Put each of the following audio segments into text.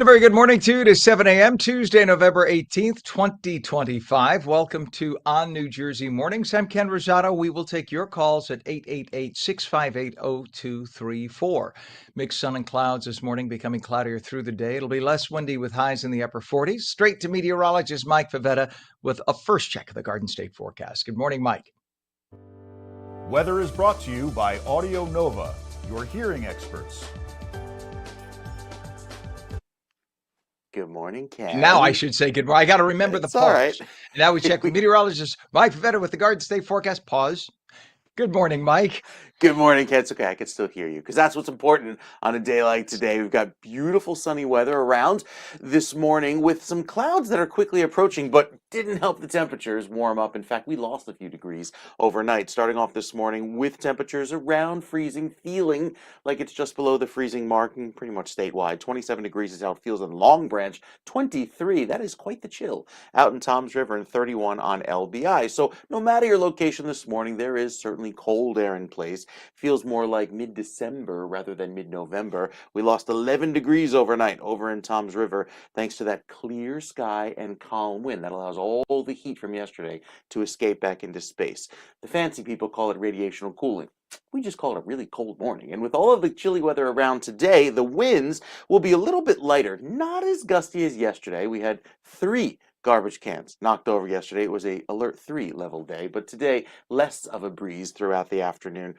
And a very good morning to you. It is 7 a.m. Tuesday, November 18th, 2025. Welcome to On New Jersey Mornings. I'm Ken Rosato. We will take your calls at 888-658-0234. Mixed sun and clouds this morning, becoming cloudier through the day. It'll be less windy with highs in the upper 40s. Straight to meteorologist Mike Favetta with a first check of the Garden State forecast. Good morning, Mike. Weather is brought to you by Audio Nova, your hearing experts. Good morning, Ken. Now I should say good morning. I got to remember the It's all pause. right. Now we check with meteorologist Mike Favetta with the Garden State forecast. Pause. Good morning, Mike. Good morning, Ken. It's okay. I can still hear you because that's what's important on a day like today. We've got beautiful sunny weather around this morning with some clouds that are quickly approaching, but didn't help the temperatures warm up. In fact, we lost a few degrees overnight, starting off this morning with temperatures around freezing, feeling like it's just below the freezing mark and pretty much statewide. 27 degrees is how it feels in Long Branch, 23. That is quite the chill out in Toms River, and 31 on LBI. So no matter your location this morning, there is certainly cold air in place. Feels more like mid-December rather than mid-November. We lost 11 degrees overnight over in Toms River thanks to that clear sky and calm wind that allows all the heat from yesterday to escape back into space. The fancy people call it radiational cooling. We just call it a really cold morning. And with all of the chilly weather around today, the winds will be a little bit lighter, not as gusty as yesterday. We had 3 garbage cans knocked over yesterday. It was a alert 3 level day, but today less of a breeze throughout the afternoon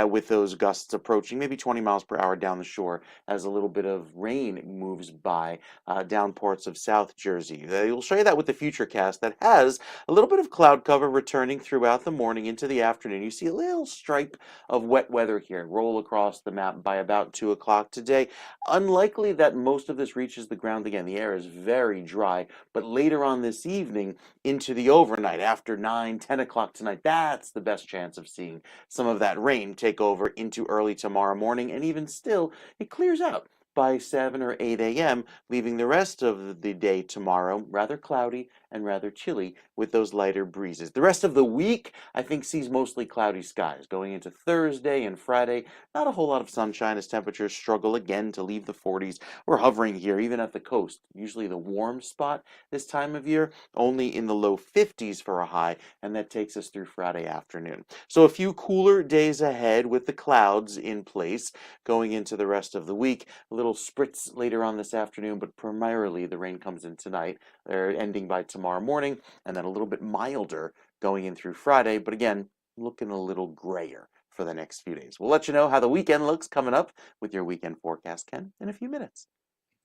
with those gusts approaching maybe 20 miles per hour down the shore as a little bit of rain moves by down parts of South Jersey. We'll show you that with the futurecast that has a little bit of cloud cover returning throughout the morning into the afternoon. You see a little stripe of wet weather here roll across the map by about 2 o'clock today. Unlikely that most of this reaches the ground again. The air is very dry, but later on this evening into the overnight after 9, 10 o'clock tonight, that's the best chance of seeing some of that rain take over into early tomorrow morning. And even still, it clears out by 7 or 8 a.m., leaving the rest of the day tomorrow rather cloudy and rather chilly with those lighter breezes. The rest of the week, I think, sees mostly cloudy skies going into Thursday and Friday. Not a whole lot of sunshine as temperatures struggle again to leave the 40s. We're hovering here even at the coast, usually the warm spot this time of year, only in the low 50s for a high, and that takes us through Friday afternoon. So a few cooler days ahead with the clouds in place going into the rest of the week. A little spritz later on this afternoon, but primarily the rain comes in tonight. They're ending by tomorrow morning, and then a little bit milder going in through Friday, but again, looking a little grayer for the next few days. We'll let you know how the weekend looks coming up with your weekend forecast, Ken, in a few minutes.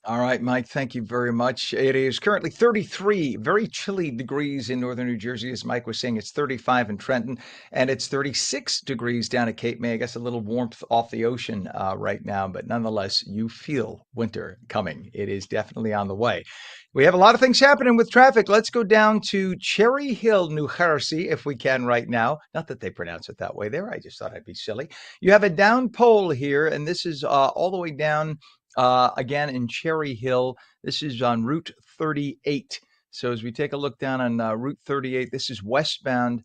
All right, Mike, thank you very much. It is currently 33, very chilly degrees in northern New Jersey. As Mike was saying, it's 35 in Trenton, and it's 36 degrees down at Cape May. I guess a little warmth off the ocean right now, but nonetheless, you feel winter coming. It is definitely on the way. We have a lot of things happening with traffic. Let's go down to Cherry Hill, New Jersey, if we can right now. Not that they pronounce it that way there. I just thought I'd be silly. You have a down pole here, and this is all the way down again in Cherry Hill. This is on Route 38. So as we take a look down on Route 38, this is westbound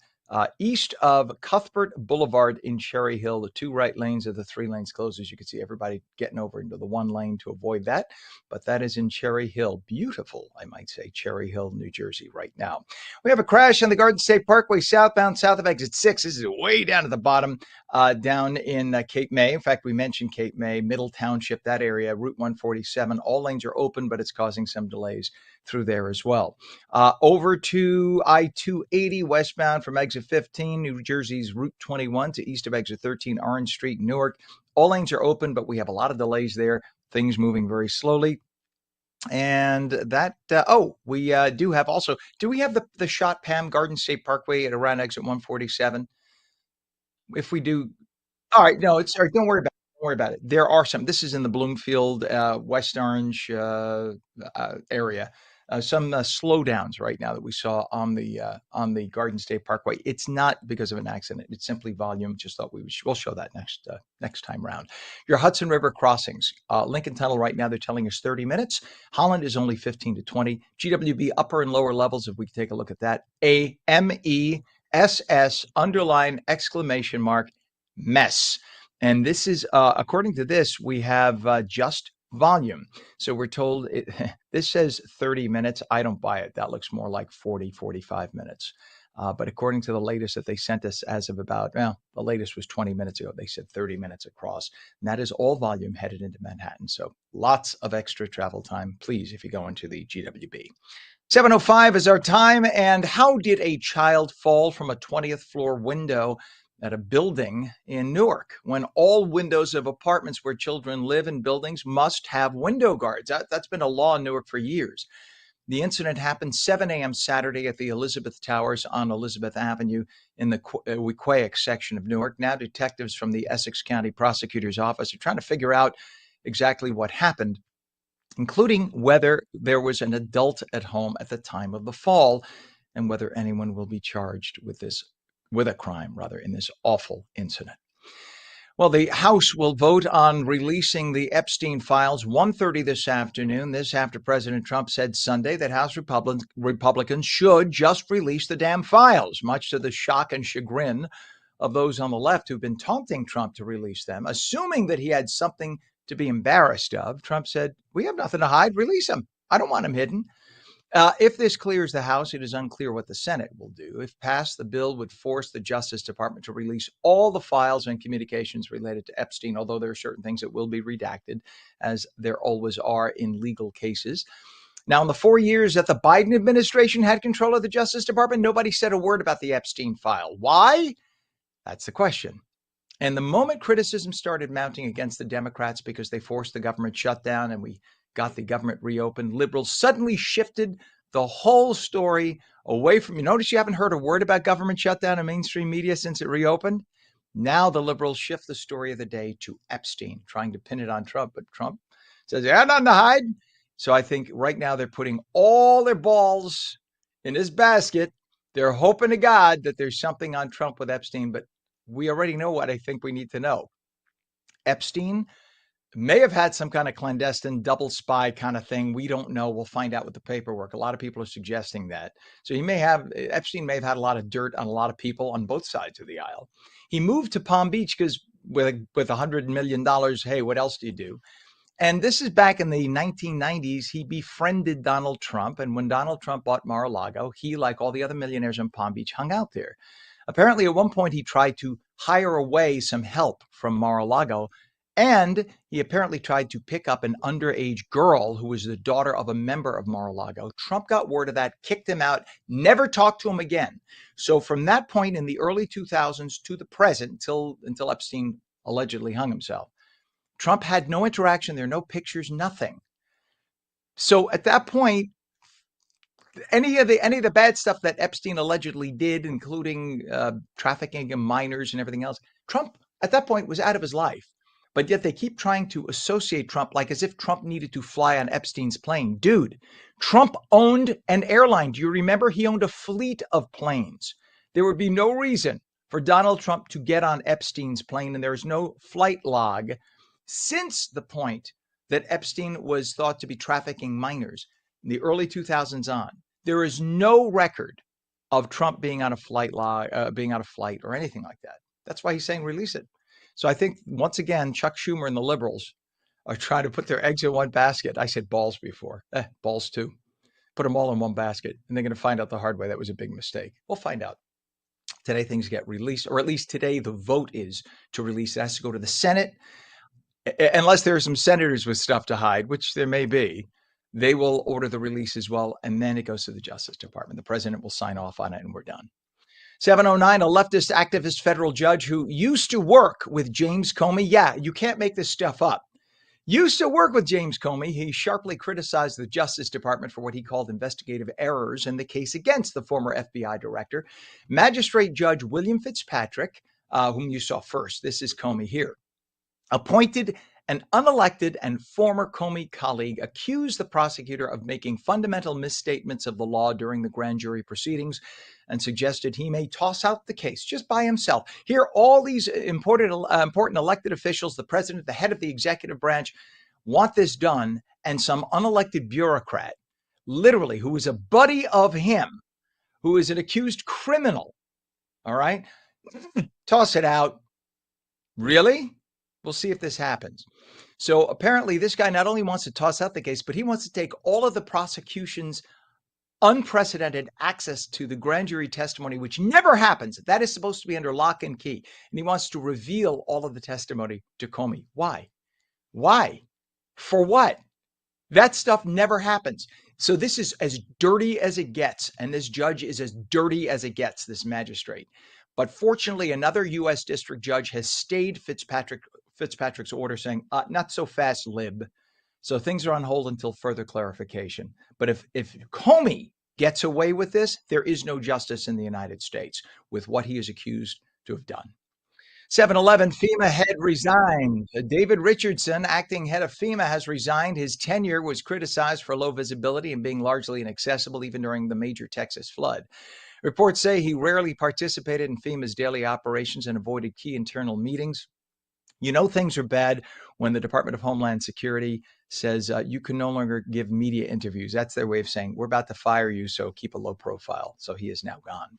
east of Cuthbert Boulevard in Cherry Hill. The 2 right lanes of the 3 lanes closed. As you can see, everybody getting over into the 1 lane to avoid that. But that is in Cherry Hill. Beautiful, I might say, Cherry Hill, New Jersey right now. We have a crash on the Garden State Parkway southbound, south of exit 6. This is way down at the bottom, down in Cape May. In fact, we mentioned Cape May, Middle Township, that area, Route 147. All lanes are open, but it's causing some delays through there as well. Over to I-280 westbound from exit 15, New Jersey's Route 21 to east of exit 13, Orange Street, Newark. All lanes are open, but we have a lot of delays there. Things moving very slowly. And that, we do have also, do we have the shot Pam Garden State Parkway at around exit 147? If we do, all right, no, it's all right. Don't worry about it. Don't worry about it. There are some. This is in the Bloomfield, West Orange area. Some slowdowns right now that we saw on the Garden State Parkway. It's not because of an accident. It's simply volume. Just thought we'll show that next time round. Your Hudson River crossings. Lincoln Tunnel right now, they're telling us 30 minutes. Holland is only 15 to 20. GWB upper and lower levels, if we can take a look at that. AMESS underline exclamation mark mess. And this is, according to this, we have just volume. So we're told this says 30 minutes. I don't buy it. That looks more like 40, 45 minutes. But according to the latest that they sent us as of about, well, the latest was 20 minutes ago. They said 30 minutes across. And that is all volume headed into Manhattan. So lots of extra travel time, please, if you go into the GWB. 7:05 is our time. And how did a child fall from a 20th floor window at a building in Newark when all windows of apartments where children live in buildings must have window guards? That's been a law in Newark for years. The incident happened 7 a.m. Saturday at the Elizabeth Towers on Elizabeth Avenue in the Wequahic section of Newark. Now detectives from the Essex County Prosecutor's Office are trying to figure out exactly what happened, including whether there was an adult at home at the time of the fall and whether anyone will be charged with a crime in this awful incident. Well, the House will vote on releasing the Epstein files 1:30 this afternoon. This after President Trump said Sunday that House Republicans should just release the damn files, much to the shock and chagrin of those on the left who've been taunting Trump to release them, assuming that he had something to be embarrassed of. Trump said, "We have nothing to hide. Release them. I don't want them hidden." If this clears the House, it is unclear what the Senate will do. If passed, the bill would force the Justice Department to release all the files and communications related to Epstein, although there are certain things that will be redacted, as there always are in legal cases. Now, in the 4 years that the Biden administration had control of the Justice Department, nobody said a word about the Epstein file. Why? That's the question. And the moment criticism started mounting against the Democrats because they forced the government shutdown and we got the government reopened, liberals suddenly shifted the whole story away from you. Notice you haven't heard a word about government shutdown in mainstream media since it reopened. Now the liberals shift the story of the day to Epstein, trying to pin it on Trump. But Trump says, "Yeah, nothing to hide." So I think right now they're putting all their balls in this basket. They're hoping to God that there's something on Trump with Epstein, but we already know what I think we need to know. Epstein may have had some kind of clandestine double spy kind of thing. We don't know. We'll find out with the paperwork. A lot of people are suggesting that. So Epstein may have had a lot of dirt on a lot of people on both sides of the aisle. He moved to Palm Beach because with $100 million, hey, what else do you do? And this is back in the 1990s. He befriended Donald Trump. And when Donald Trump bought Mar-a-Lago, he, like all the other millionaires in Palm Beach, hung out there. Apparently, at one point, he tried to hire away some help from Mar-a-Lago. And he apparently tried to pick up an underage girl who was the daughter of a member of Mar-a-Lago. Trump got word of that, kicked him out, never talked to him again. So from that point in the early 2000s to the present, until Epstein allegedly hung himself, Trump had no interaction there, no pictures, nothing. So at that point, any of the bad stuff that Epstein allegedly did, including trafficking in minors and everything else, Trump at that point was out of his life. But yet they keep trying to associate Trump like as if Trump needed to fly on Epstein's plane. Dude, Trump owned an airline. Do you remember? He owned a fleet of planes. There would be no reason for Donald Trump to get on Epstein's plane, and there is no flight log since the point that Epstein was thought to be trafficking minors in the early 2000s on. There is no record of Trump being on a flight or anything like that. That's why he's saying release it. So I think, once again, Chuck Schumer and the liberals are trying to put their eggs in one basket. I said balls before. Balls too. Put them all in one basket, and they're going to find out the hard way that was a big mistake. We'll find out. Today things get released, or at least today the vote is to release. It has to go to the Senate. Unless there are some senators with stuff to hide, which there may be, they will order the release as well, and then it goes to the Justice Department. The president will sign off on it, and we're done. 7:09, a leftist activist federal judge who used to work with James Comey. Yeah, you can't make this stuff up. Used to work with James Comey. He sharply criticized the Justice Department for what he called investigative errors in the case against the former FBI director. Magistrate Judge William Fitzpatrick, whom you saw first, this is Comey here, appointed an unelected and former Comey colleague, accused the prosecutor of making fundamental misstatements of the law during the grand jury proceedings, and suggested he may toss out the case just by himself. Here, all these important elected officials, the president, the head of the executive branch, want this done, and some unelected bureaucrat, literally, who is a buddy of him, who is an accused criminal, all right, toss it out. Really? We'll see if this happens. So apparently, this guy not only wants to toss out the case, but he wants to take all of the prosecution's unprecedented access to the grand jury testimony, which never happens. That is supposed to be under lock and key. And he wants to reveal all of the testimony to Comey. Why? Why? For what? That stuff never happens. So this is as dirty as it gets. And this judge is as dirty as it gets, this magistrate. But fortunately, another U.S. district judge has stayed Fitzpatrick's order, saying, not so fast, lib. So things are on hold until further clarification. But if Comey gets away with this, there is no justice in the United States with what he is accused to have done. 7-Eleven FEMA head resigned. David Richardson, acting head of FEMA, has resigned. His tenure was criticized for low visibility and being largely inaccessible even during the major Texas flood. Reports say he rarely participated in FEMA's daily operations and avoided key internal meetings. You know things are bad when the Department of Homeland Security says you can no longer give media interviews. That's their way of saying, we're about to fire you, so keep a low profile. So he is now gone.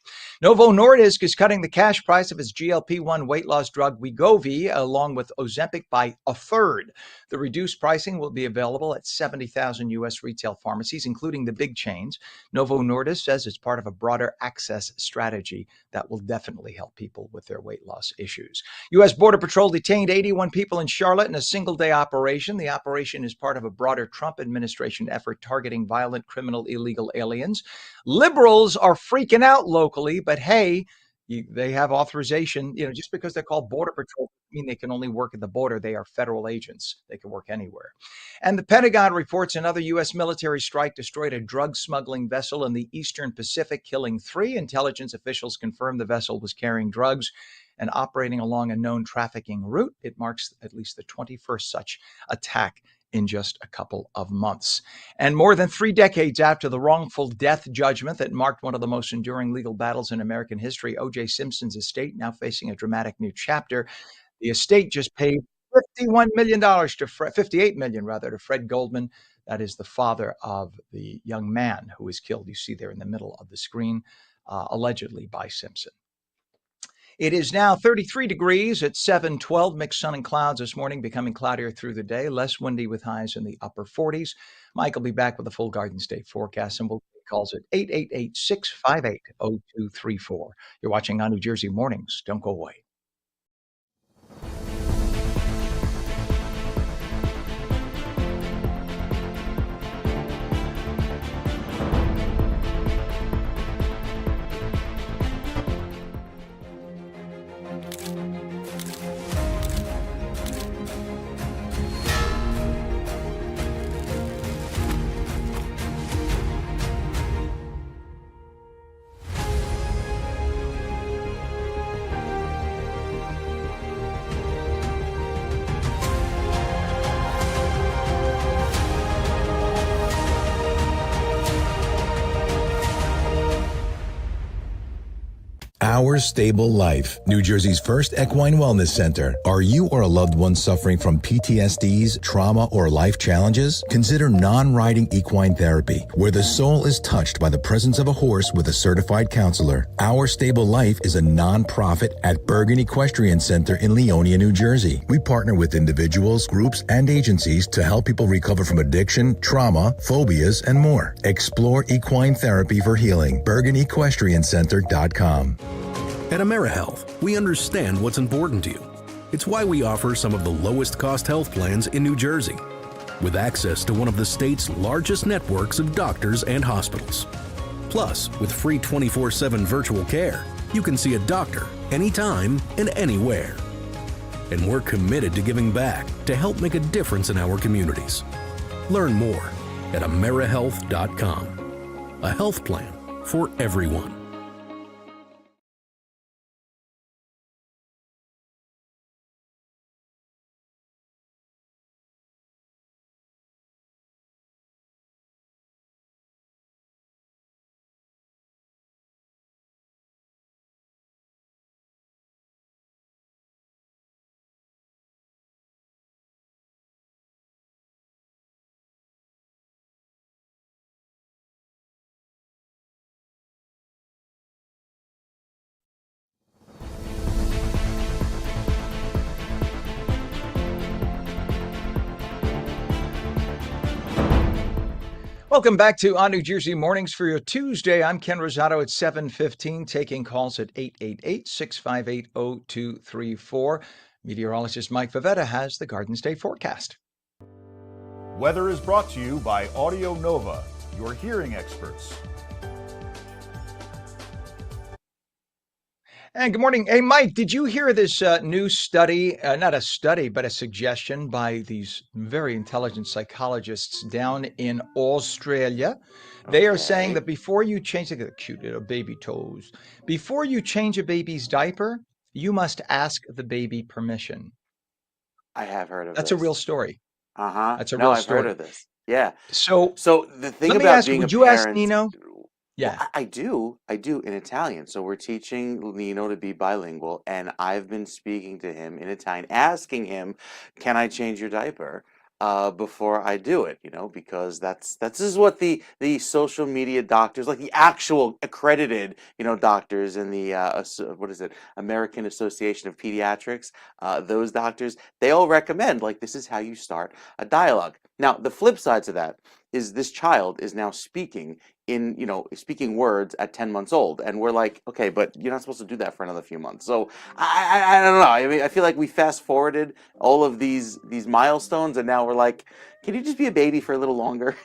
Novo Nordisk is cutting the cash price of its GLP-1 weight loss drug Wegovy, along with Ozempic, by a third. The reduced pricing will be available at 70,000 U.S. retail pharmacies, including the big chains. Novo Nordisk says it's part of a broader access strategy that will definitely help people with their weight loss issues. U.S. Border Patrol detained 81 people in Charlotte in a single-day operation. The operation is part of a broader Trump administration effort targeting violent, criminal, illegal aliens. Liberals are freaking out locally, but hey, they have authorization. Just because they're called Border Patrol doesn't mean they can only work at the border. They are federal agents. They can work anywhere. And the Pentagon reports another U.S. military strike destroyed a drug smuggling vessel in the Eastern Pacific, killing 3. Intelligence officials confirmed the vessel was carrying drugs and operating along a known trafficking route. It marks at least the 21st such attack in just a couple of months. And more than 3 decades after the wrongful death judgment that marked one of the most enduring legal battles in American history, O.J. Simpson's estate now facing a dramatic new chapter. The estate just paid $51 million to $58 million to Fred Goldman. That is the father of the young man who was killed. You see there in the middle of the screen, allegedly by Simpson. It is now 33 degrees at 7:12. Mixed sun and clouds this morning, becoming cloudier through the day, less windy with highs in the upper 40s. Mike will be back with a full Garden State forecast, and we'll take calls at 888-658-0234. You're watching On New Jersey Mornings. Don't go away. Our Stable Life, New Jersey's first equine wellness center. Are you or a loved one suffering from PTSDs, trauma, or life challenges? Consider non-riding equine therapy, where the soul is touched by the presence of a horse with a certified counselor. Our Stable Life is a non-profit at Bergen Equestrian Center in Leonia, New Jersey. We partner with individuals, groups, and agencies to help people recover from addiction, trauma, phobias, and more. Explore equine therapy for healing. BergenEquestrianCenter.com. At AmeriHealth, we understand what's important to you. It's why we offer some of the lowest cost health plans in New Jersey, with access to one of the state's largest networks of doctors and hospitals. Plus, with free 24/7 virtual care, you can see a doctor anytime and anywhere. And we're committed to giving back to help make a difference in our communities. Learn more at AmeriHealth.com. A health plan for everyone. Welcome back to On New Jersey Mornings for your Tuesday. I'm Ken Rosato at 7:15, taking calls at 888-658-0234. Meteorologist Mike Favetta has the Garden State forecast. Weather is brought to you by Audio Nova, your hearing experts. And good morning. Hey, Mike, did you hear this new study? Not a study, but a suggestion by these very intelligent psychologists down in Australia. They are saying Okay. that before you change, look at the cute little baby toes, before you change a baby's diaper, you must ask the baby permission. I have heard of That's a real this. story. Uh-huh. That's a No, real I've heard story. of this. Yeah. So So the thing let me about ask you, being a would you ask parent, Nino? well, Yeah. I do in Italian. So we're teaching Nino to be bilingual, and I've been speaking to him in Italian, asking him, "Can I change your diaper?" Before I do it, because that's this is what the social media doctors, like the actual accredited, doctors in the what is it, American Association of Pediatrics, those doctors, they all recommend, like, this is how you start a dialogue. Now, the flip side to that is this child is now speaking speaking words at 10 months old, and we're like, okay, but you're not supposed to do that for another few months. So I don't know. I mean, I feel like we fast forwarded all of these milestones, and now we're like, can you just be a baby for a little longer?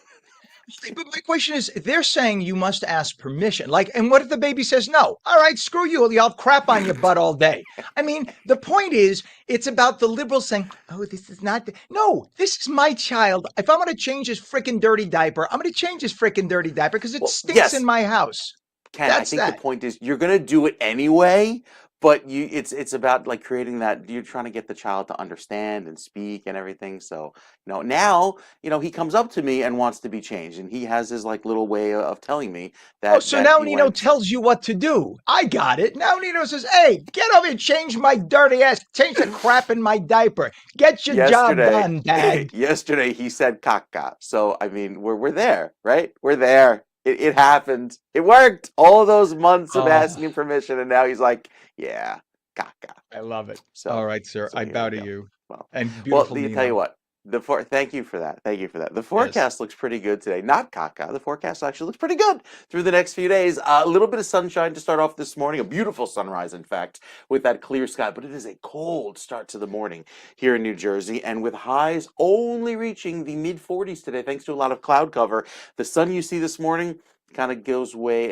But my question is, they're saying you must ask permission. Like, and what if the baby says no? All right, screw you. I'll crap on your butt all day. I mean, the point is, it's about the liberals saying, oh, this is not. No, this is my child. If I'm going to change his freaking dirty diaper, I'm going to change his freaking dirty diaper because it Well, stinks in yes, my house. Ken, I That's think the that. point is you're gonna do it anyway, but it's about, like, creating that you're trying to get the child to understand and speak and everything. So, now, he comes up to me and wants to be changed, and he has his, like, little way of telling me Oh, that so that now he Nino went tells you what to do. I got it. Now Nino says, hey, get over here, change my dirty ass, change the crap in my diaper. Get your job yesterday. done, Dad. Yesterday he said caca. So I mean, we're there, right? We're there. It happened. It worked. All of those months of Oh, asking him permission, and now he's like, yeah, caca. I love it. All So right, sir. so I here bow we to go. you. Well, And well, beautiful you tell you Nino. what. Thank you for that. Thank you for that. The Yes. forecast looks pretty good today. Not caca. The forecast actually looks pretty good through the next few days. A little bit of sunshine to start off this morning. A beautiful sunrise, in fact, with that clear sky. But it is a cold start to the morning here in New Jersey, and with highs only reaching the mid 40s today, thanks to a lot of cloud cover. The sun you see this morning kind of gives way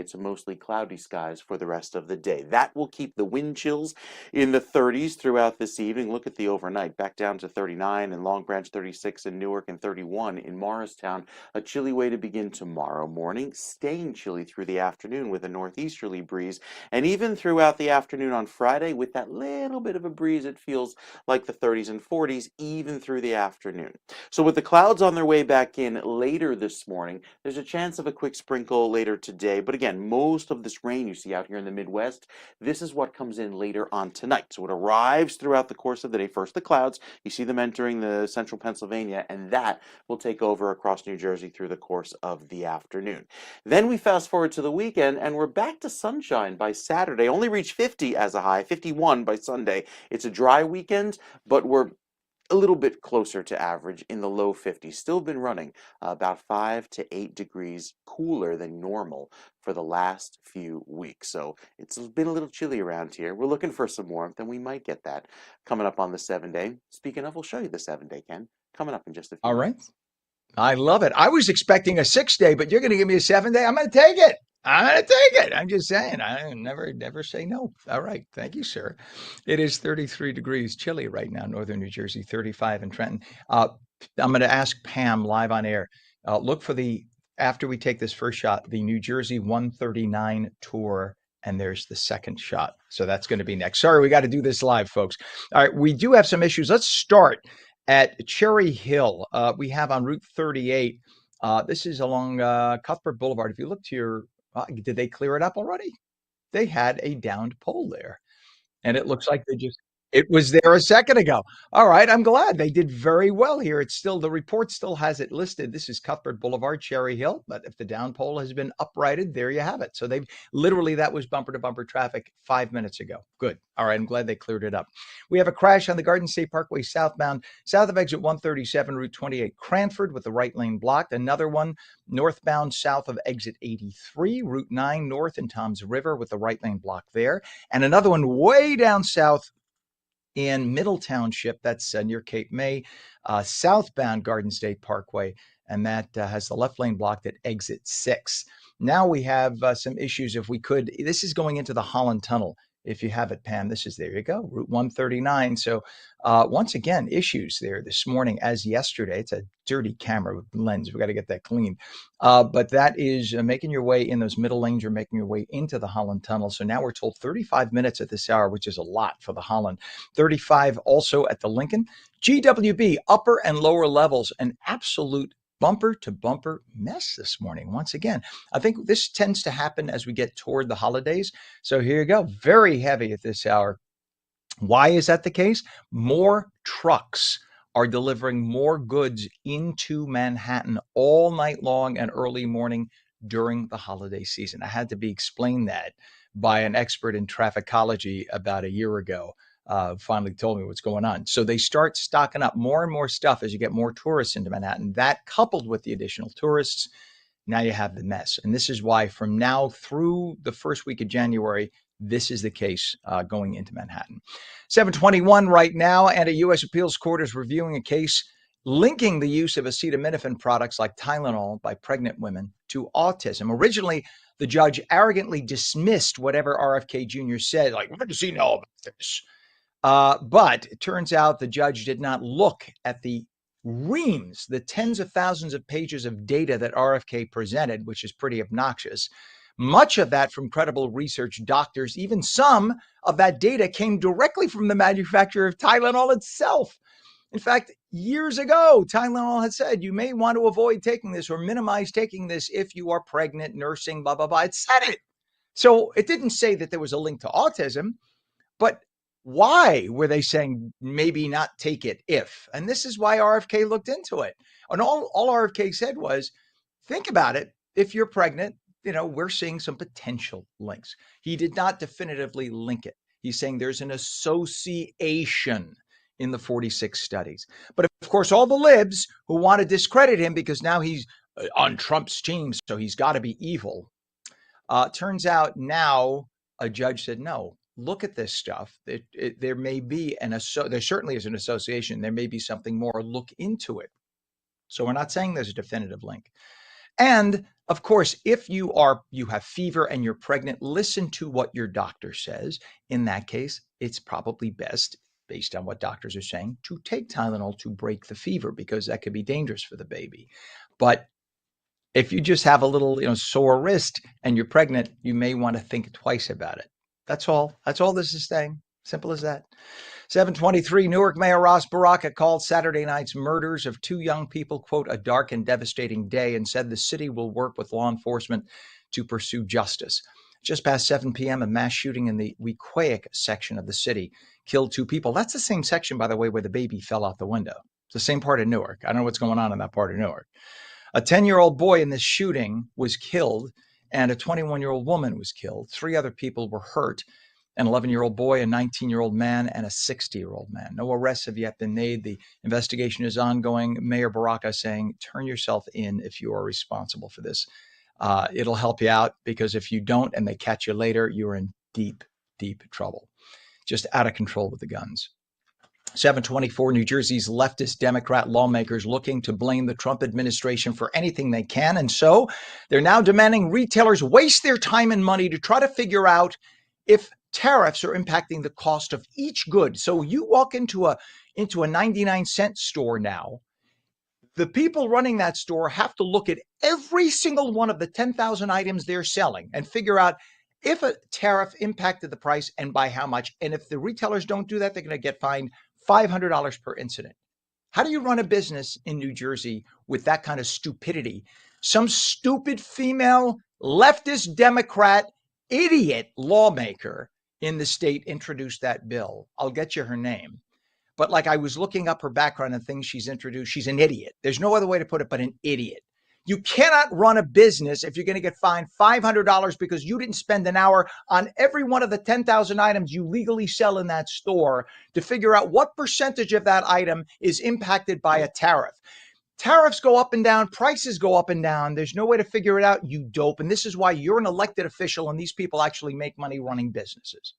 to mostly cloudy skies for the rest of the day. That will keep the wind chills in the 30s throughout this evening. Look at the overnight, back down to 39 in Long Branch, 36 in Newark, and 31 in Morristown. A chilly way to begin tomorrow morning, staying chilly through the afternoon with a northeasterly breeze, and even throughout the afternoon on Friday with that little bit of a breeze, it feels like the 30s and 40s even through the afternoon. So with the clouds on their way back in later this morning, there's a chance of a quick sprinkle later today. But again, most of this rain you see out here in the Midwest, this is what comes in later on tonight. So it arrives throughout the course of the day. First the clouds, you see them entering the central Pennsylvania, and that will take over across New Jersey through the course of the afternoon. Then we fast forward to the weekend, and we're back to sunshine by Saturday. Only reach 50 as a high, 51 by Sunday. It's a dry weekend, but we're a little bit closer to average in the low 50s. Still been running about 5 to 8 degrees cooler than normal for the last few weeks. So it's been a little chilly around here. We're looking for some warmth, and we might get that coming up on the 7-day. Speaking of, we'll show you the 7-day, Ken, coming up in just a few All right. minutes. I love it. I was expecting a 6-day, but you're going to give me a 7-day. I'm going to take it. I'm going to take it. I'm just saying. I never say no. All right. Thank you, sir. It is 33 degrees chilly right now, northern New Jersey, 35 in Trenton. I'm going to ask Pam live on air. Look for after we take this first shot, the New Jersey 139 tour. And there's the second shot. So that's going to be next. Sorry, we got to do this live, folks. All right. We do have some issues. Let's start at Cherry Hill. We have on Route 38. This is along Cuthbert Boulevard. If you look to your, did they clear it up already? They had a downed pole there, and it looks like they just It was there a second ago. All right, I'm glad they did very well here. It's still the report still has it listed. This is Cuthbert Boulevard, Cherry Hill. But if the down pole has been uprighted, there you have it. So they've literally that was bumper to bumper traffic 5 minutes ago. Good. All right, I'm glad they cleared it up. We have a crash on the Garden State Parkway southbound, south of exit 137, Route 28, Cranford, with the right lane blocked. Another one northbound south of exit 83, Route 9 north in Toms River, with the right lane blocked there. And another one way down south in Middle Township, that's near Cape May, southbound Garden State Parkway, and that has the left lane blocked at exit 6. Now we have some issues. If we could, this is going into the Holland Tunnel. If you have it, Pam, this is, there you go, Route 139. So once again, issues there this morning as yesterday. It's a dirty camera lens. We got to get that cleaned. But that is making your way in those middle lanes. You're making your way into the Holland Tunnel. So now we're told 35 minutes at this hour, which is a lot for the Holland. 35 also at the Lincoln. GWB, upper and lower levels, an absolute bumper to bumper mess this morning. Once again, I think this tends to happen as we get toward the holidays. So here you go. Very heavy at this hour. Why is that the case? More trucks are delivering more goods into Manhattan all night long and early morning during the holiday season. I had to be explained that by an expert in trafficology about a year ago. Finally told me what's going on. So they start stocking up more and more stuff as you get more tourists into Manhattan. That coupled with the additional tourists, now you have the mess. And this is why from now through the first week of January, this is the case going into Manhattan. 7:21 right now, and a U.S. appeals court is reviewing a case linking the use of acetaminophen products like Tylenol by pregnant women to autism. Originally, the judge arrogantly dismissed whatever RFK Jr. said, like, what does he know about this? But it turns out the judge did not look at the reams, the tens of thousands of pages of data that RFK presented, which is pretty obnoxious. Much of that from credible research doctors. Even some of that data came directly from the manufacturer of Tylenol itself. In fact, years ago, Tylenol had said you may want to avoid taking this or minimize taking this if you are pregnant, nursing, blah, blah, blah. It said it. So it didn't say that there was a link to autism, but why were they saying maybe not take it if? And this is why RFK looked into it. And all RFK said was, think about it. If you're pregnant, we're seeing some potential links. He did not definitively link it. He's saying there's an association in the 46 studies. But of course, all the libs who want to discredit him because now he's on Trump's team, so he's got to be evil. Turns out now a judge said, no, look at this stuff. There may be there certainly is an association. There may be something more. Look into it. So we're not saying there's a definitive link. And of course, if you have fever and you're pregnant, listen to what your doctor says. In that case, it's probably best, based on what doctors are saying, to take Tylenol to break the fever, because that could be dangerous for the baby. But if you just have a little, sore wrist and you're pregnant, you may want to think twice about it. That's all. That's all this is saying. Simple as that. 7:23, Newark Mayor Ras Baraka called Saturday night's murders of two young people, quote, a dark and devastating day, and said the city will work with law enforcement to pursue justice. Just past 7 p.m., a mass shooting in the Wequahic section of the city killed two people. That's the same section, by the way, where the baby fell out the window. It's the same part of Newark. I don't know what's going on in that part of Newark. A 10-year-old boy in this shooting was killed, and a 21-year-old woman was killed. 3 other people were hurt, an 11-year-old boy, a 19-year-old man, and a 60-year-old man. No arrests have yet been made. The investigation is ongoing. Mayor Baraka saying, turn yourself in if you are responsible for this. It'll help you out, because if you don't and they catch you later, you're in deep, deep trouble. Just out of control with the guns. 7:24, New Jersey's leftist Democrat lawmakers looking to blame the Trump administration for anything they can. And so they're now demanding retailers waste their time and money to try to figure out if tariffs are impacting the cost of each good. So you walk into a 99-cent store now, the people running that store have to look at every single one of the 10,000 items they're selling and figure out if a tariff impacted the price and by how much. And if the retailers don't do that, they're going to get fined $500 per incident. How do you run a business in New Jersey with that kind of stupidity? Some stupid female leftist Democrat idiot lawmaker in the state introduced that bill. I'll get you her name. But like I was looking up her background and things she's introduced. She's an idiot. There's no other way to put it but an idiot. You cannot run a business if you're going to get fined $500 because you didn't spend an hour on every one of the 10,000 items you legally sell in that store to figure out what percentage of that item is impacted by a tariff. Tariffs go up and down, prices go up and down. There's no way to figure it out, you dope. And this is why you're an elected official and these people actually make money running businesses.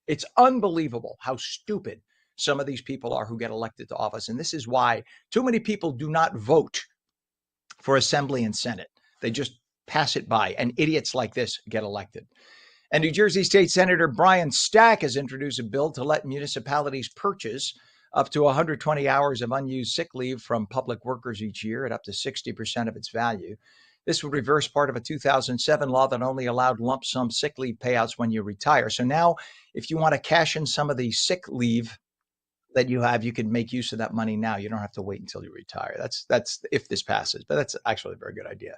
It's unbelievable how stupid some of these people are who get elected to office. And this is why too many people do not vote for Assembly and Senate. They just pass it by. And idiots like this get elected. And New Jersey State Senator Brian Stack has introduced a bill to let municipalities purchase up to 120 hours of unused sick leave from public workers each year at up to 60% of its value. This would reverse part of a 2007 law that only allowed lump sum sick leave payouts when you retire. So now, if you want to cash in some of the sick leave that you have, you can make use of that money now. You don't have to wait until you retire. That's if this passes, but that's actually a very good idea.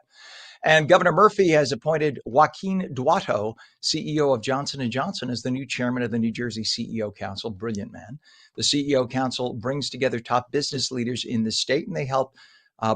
And Governor Murphy has appointed Joaquin Duato, CEO of Johnson & Johnson, as the new chairman of the New Jersey CEO Council. Brilliant man. The CEO Council brings together top business leaders in the state, and they help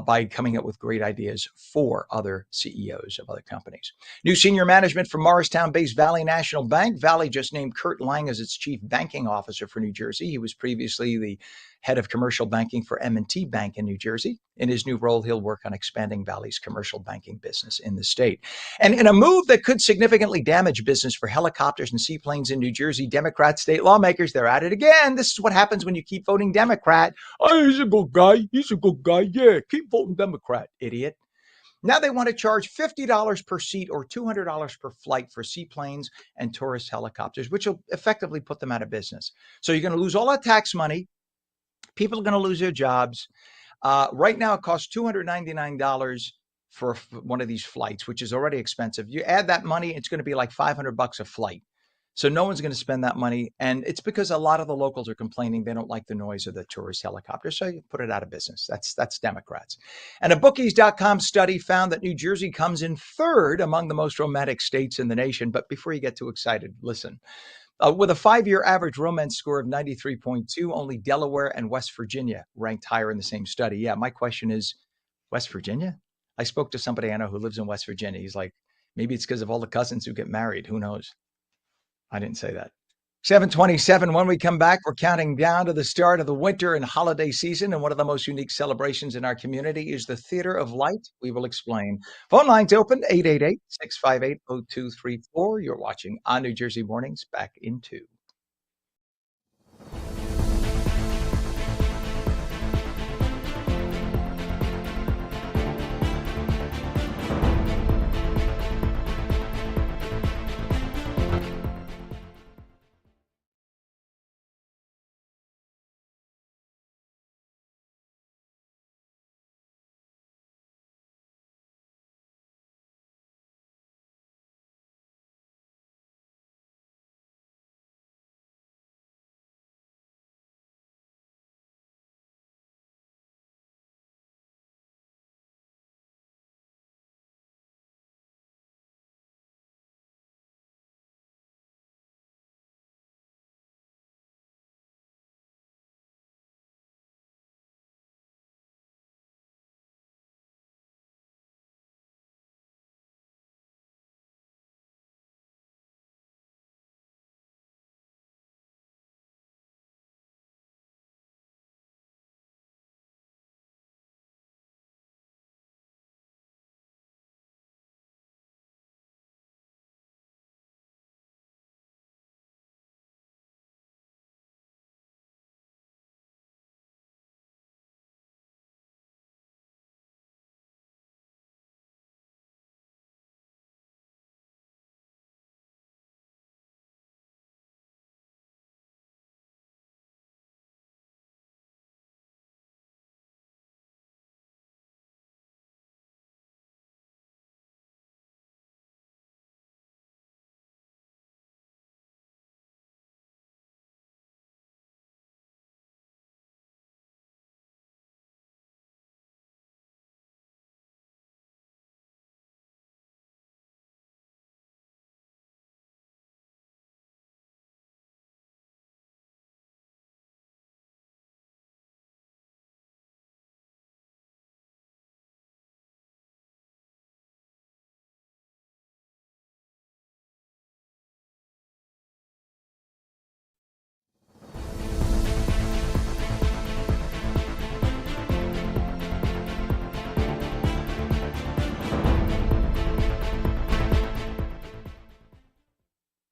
by coming up with great ideas for other CEOs of other companies. New senior management from Morristown-based Valley National Bank. Valley just named Kurt Lang as its chief banking officer for New Jersey. He was previously the head of commercial banking for M&T Bank in New Jersey. In his new role, he'll work on expanding Valley's commercial banking business in the state. And in a move that could significantly damage business for helicopters and seaplanes in New Jersey, Democrat state lawmakers, they're at it again. This is what happens when you keep voting Democrat. Oh, he's a good guy. He's a good guy. Yeah, keep voting Democrat, idiot. Now they want to charge $50 per seat or $200 per flight for seaplanes and tourist helicopters, which will effectively put them out of business. So you're going to lose all that tax money. People are going to lose their jobs. Right now, it costs $299 for one of these flights, which is already expensive. You add that money, it's going to be like $500 a flight. So no one's going to spend that money. And it's because a lot of the locals are complaining they don't like the noise of the tourist helicopter. So you put it out of business. That's Democrats. And a bookies.com study found that New Jersey comes in third among the most romantic states in the nation. But before you get too excited, listen. With a 5-year average romance score of 93.2, only Delaware and West Virginia ranked higher in the same study. Yeah, my question is, West Virginia? I spoke to somebody I know who lives in West Virginia. He's like, maybe it's because of all the cousins who get married. Who knows? I didn't say that. 7:27. When we come back, we're counting down to the start of the winter and holiday season. And one of the most unique celebrations in our community is the Theater of Light. We will explain. Phone lines open 888-658-0234. You're watching On New Jersey Mornings. Back in 2.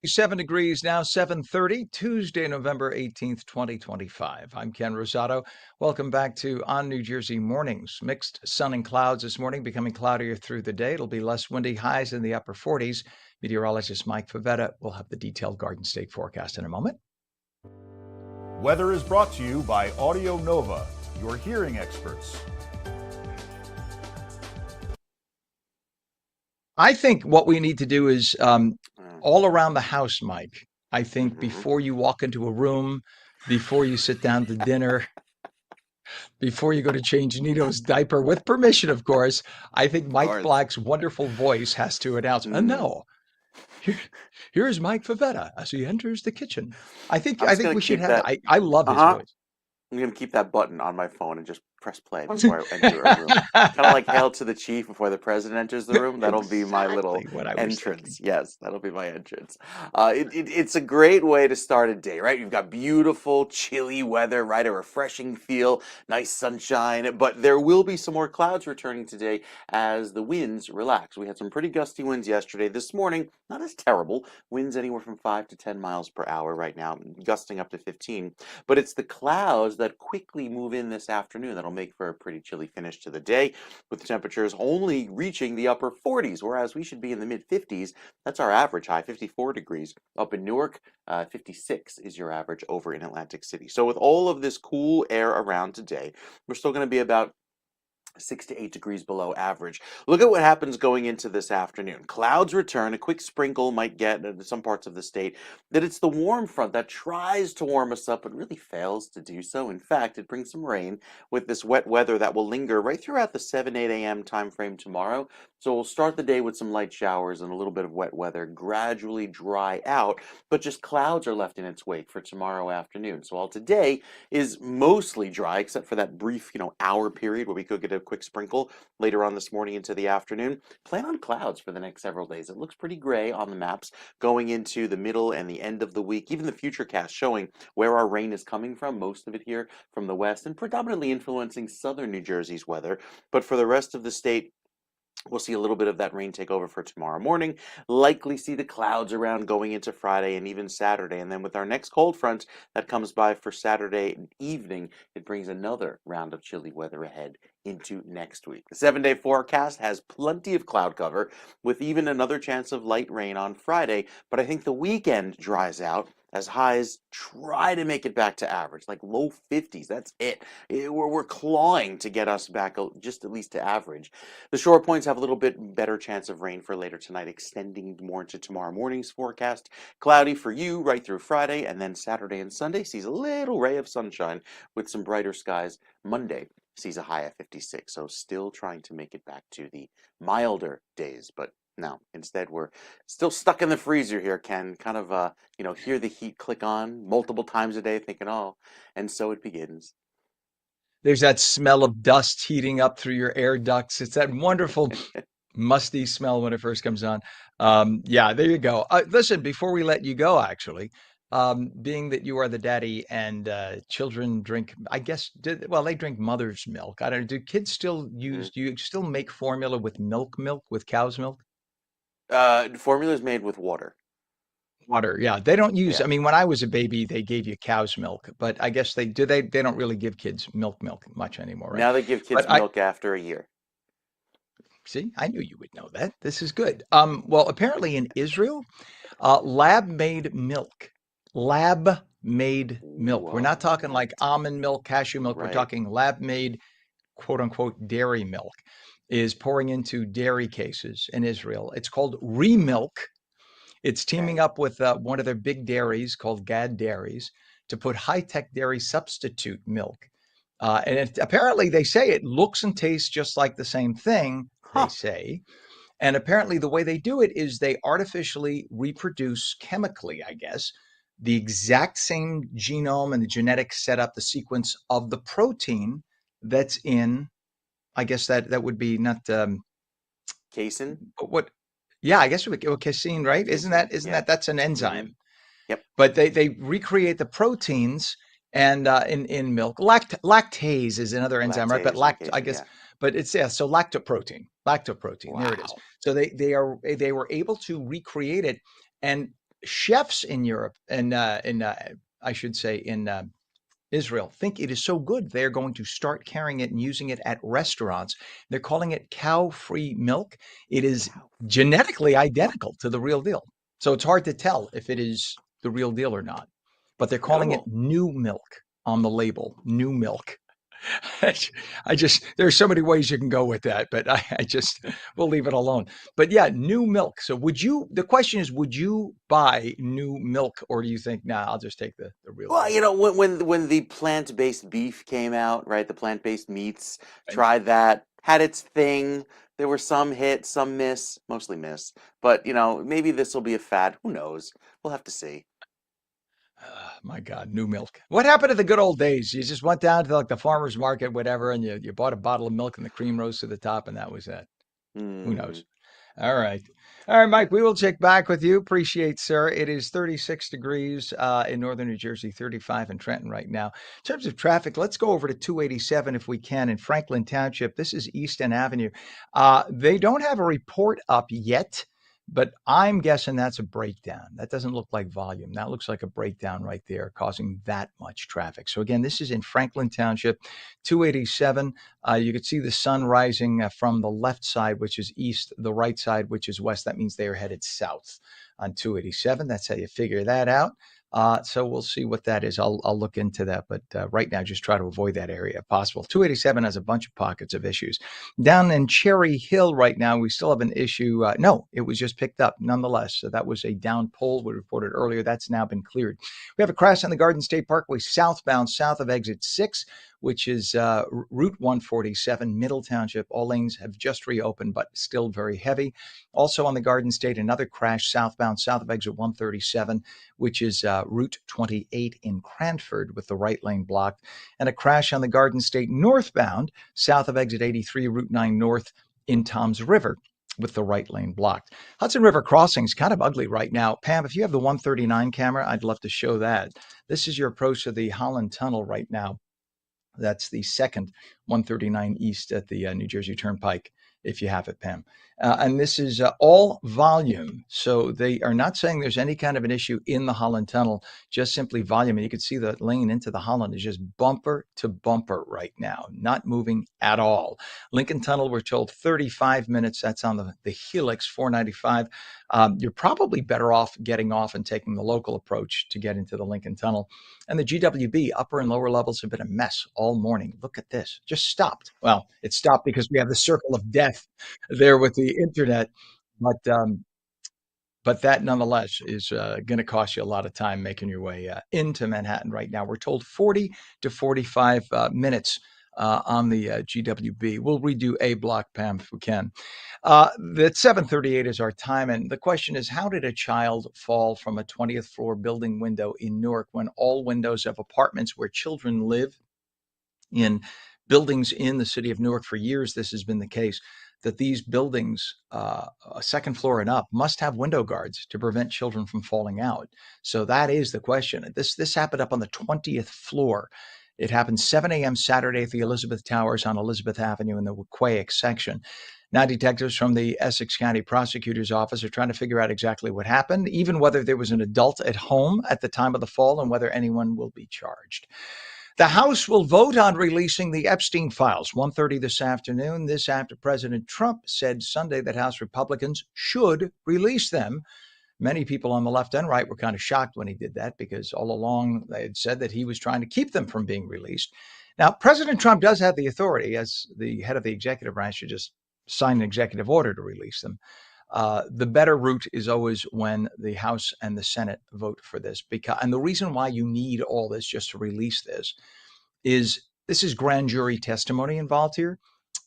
37 degrees now, 7:30, Tuesday, November 18th, 2025. I'm Ken Rosato. Welcome back to On New Jersey Mornings. Mixed sun and clouds this morning, becoming cloudier through the day. It'll be less windy, highs in the upper 40s. Meteorologist Mike Favetta will have the detailed Garden State forecast in a moment. Weather is brought to you by Audio Nova, your hearing experts. I think what we need to do is all around the house, Mike. I think before you walk into a room, before you sit down to dinner, before you go to change Nito's diaper, with permission, of course, I think Mike Black's wonderful voice has to announce, and no, here's Mike Favetta as he enters the kitchen. I think we should have that. I love his voice. I'm going to keep that button on my phone and just press play before I enter a room. Kind of like Hail to the Chief before the president enters the room. That'll be my little entrance. Yes, that'll be my entrance. It's a great way to start a day, right? You've got beautiful, chilly weather, right? A refreshing feel, nice sunshine. But there will be some more clouds returning today as the winds relax. We had some pretty gusty winds yesterday. This morning, not as terrible. Winds anywhere from 5 to 10 miles per hour right now, gusting up to 15. But it's the clouds that quickly move in this afternoon that'll make for a pretty chilly finish to the day, with temperatures only reaching the upper 40s, whereas we should be in the mid 50s. That's our average high, 54 degrees. Up in Newark, 56 is your average over in Atlantic City. So with all of this cool air around today, we're still going to be about 6 to 8 degrees below average. Look at what happens going into this afternoon. Clouds return. A quick sprinkle might get in some parts of the state. That it's the warm front that tries to warm us up but really fails to do so. In fact, it brings some rain with this wet weather that will linger right throughout the 7, 8 a.m. time frame tomorrow. So we'll start the day with some light showers and a little bit of wet weather, gradually dry out, but just clouds are left in its wake for tomorrow afternoon. So while today is mostly dry, except for that brief, hour period where we could get a quick sprinkle later on this morning into the afternoon, plan on clouds for the next several days. It looks pretty gray on the maps going into the middle and the end of the week. Even the futurecast showing where our rain is coming from, most of it here from the west and predominantly influencing southern New Jersey's weather. But for the rest of the state, we'll see a little bit of that rain take over for tomorrow morning, likely see the clouds around going into Friday and even Saturday. And then with our next cold front that comes by for Saturday evening, it brings another round of chilly weather ahead into next week. The 7-day forecast has plenty of cloud cover with even another chance of light rain on Friday. But I think the weekend dries out as highs try to make it back to average, like low 50s. That's it. We're clawing to get us back just at least to average. The short points have a little bit better chance of rain for later tonight, extending more into tomorrow morning's forecast. Cloudy for you right through Friday, and then Saturday and Sunday sees a little ray of sunshine with some brighter skies. Monday sees a high of 56, so still trying to make it back to the milder days, but no, instead we're still stuck in the freezer here, Ken. Kind of, hear the heat click on multiple times a day, thinking, oh, and so it begins. There's that smell of dust heating up through your air ducts. It's that wonderful musty smell when it first comes on. Yeah, there you go. Listen, before we let you go, actually, being that you are the daddy and children drink, I guess, they drink mother's milk. I don't know. Do kids still use, do you still make formula with milk with cow's milk? Formula is made with water. Water, yeah. They don't use, Yeah. I mean, when I was a baby, they gave you cow's milk, but I guess they don't really give kids milk much anymore, right? Now they give kids milk after a year. See, I knew you would know that. This is good. Well, apparently in Israel, lab-made milk. Lab-made milk. Whoa. We're not talking like almond milk, cashew milk. We're Right. talking lab-made, quote unquote, dairy milk is pouring into dairy cases in Israel. It's called Remilk. It's teaming up with one of their big dairies called Gad Dairies to put high-tech dairy substitute milk. And apparently they say it looks and tastes just like the same thing, they say. And apparently the way they do it is they artificially reproduce chemically, I guess, the exact same genome and the genetic setup, the sequence of the protein that's in, I guess that would be not Casein? what. Yeah, I guess it would casein, right? Isn't that that's an enzyme? Yep. But they recreate the proteins and in milk. Lactase is another enzyme, right? But I guess, but it's so lactoprotein. There it is. Wow. So they were able to recreate it, and chefs in Europe and I should say in Israel think it is so good they're going to start carrying it and using it at restaurants. They're calling it cow-free milk. It is Cow. genetically identical to the real deal. So it's hard to tell if it is the real deal or not. But they're It's calling it incredible. new milk on the label, new milk. I just, there's so many ways you can go with that, but I just, we'll leave it alone. But yeah, new milk. So the question is, would you buy new milk or do you think, nah, I'll just take the real Well, deal? you know, when the plant-based beef came out, right? The plant-based meats, And tried that, had its thing. There were some hit, some miss, mostly miss. But, you know, maybe this will be a fad. Who knows? We'll have to see. my God, new milk. What happened to the good old days? You just went down to like the farmer's market, whatever, and you bought a bottle of milk and the cream rose to the top, and that was it. Who Hmm. knows? All right. All right, Mike, we will check back with you. Appreciate, sir. It is 36 degrees in northern New Jersey, 35 in Trenton right now. In terms of traffic, let's go over to 287 if we can in Franklin Township. This is East End Avenue. They don't have a report up yet, but I'm guessing that's a breakdown. That doesn't look like volume. That looks like a breakdown right there, causing that much traffic. So again, this is in Franklin Township, 287. You could see the sun rising from the left side, which is east, the right side, which is west. That means they are headed south on 287. That's how you figure that out. So we'll see what that is. I'll look into that, but right now, just try to avoid that area if possible. 287 has a bunch of pockets of issues. Down in Cherry Hill right now, we still have an issue. No, it was just picked up nonetheless. So that was a down pole we reported earlier. That's now been cleared. We have a crash on the Garden State Parkway southbound, south of exit 6, which is Route 147, Middle Township. All lanes have just reopened, but still very heavy. Also on the Garden State, another crash southbound, south of exit 137, which is Route 28 in Cranford with the right lane blocked. And a crash on the Garden State northbound, south of exit 83, Route 9 North in Toms River with the right lane blocked. Hudson River Crossing is kind of ugly right now. Pam, if you have the 139 camera, I'd love to show that. This is your approach to the Holland Tunnel right now. That's the second 139 East at the New Jersey Turnpike, if you have it, Pam. And this is all volume. So they are not saying there's any kind of an issue in the Holland Tunnel, just simply volume. And you can see the lane into the Holland is just bumper to bumper right now, not moving at all. Lincoln Tunnel, we're told 35 minutes. That's on the Helix 495. You're probably better off getting off and taking the local approach to get into the Lincoln Tunnel. And the GWB upper and lower levels have been a mess all morning. Look at this. Just stopped. Well, it stopped because we have the circle of death there with the internet. But that nonetheless is going to cost you a lot of time making your way into Manhattan right now. We're told 40 to 45 minutes on the GWB. We'll redo A block, Pam, if we can. That 7:38 is our time, and the question is, how did a child fall from a 20th floor building window in Newark when all windows of apartments where children live in buildings in the city of Newark for years, this has been the case, that these buildings, a second floor and up, must have window guards to prevent children from falling out. So that is the question. This happened up on the 20th floor. It happened 7 a.m. Saturday at the Elizabeth Towers on Elizabeth Avenue in the Wequahic section. Now, detectives from the Essex County Prosecutor's Office are trying to figure out exactly what happened, even whether there was an adult at home at the time of the fall and whether anyone will be charged. The House will vote on releasing the Epstein files 1:30 this afternoon. This after President Trump said Sunday that House Republicans should release them. Many people on the left and right were kind of shocked when he did that because all along they had said that he was trying to keep them from being released. Now, President Trump does have the authority as the head of the executive branch to just sign an executive order to release them. The better route is always when the House and the Senate vote for this. And the reason why you need all this just to release this is grand jury testimony involved here.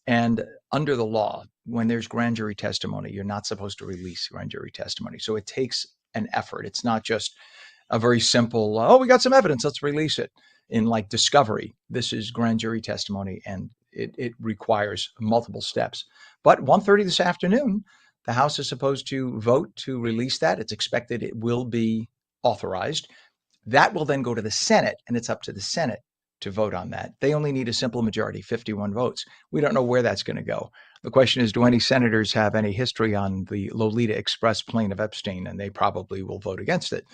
And under the law, when there's grand jury testimony, you're not supposed to release grand jury testimony. So it takes an effort. It's not just a very simple, oh, we got some evidence, let's release it. In like discovery, this is grand jury testimony, and it requires multiple steps. But 1:30 this afternoon, the House is supposed to vote to release that. It's expected it will be authorized. That will then go to the Senate, and it's up to the Senate to vote on that. They only need a simple majority, 51 votes. We don't know where that's going to go. The question is, do any senators have any history on the Lolita Express plane of Epstein? And they probably will vote against it.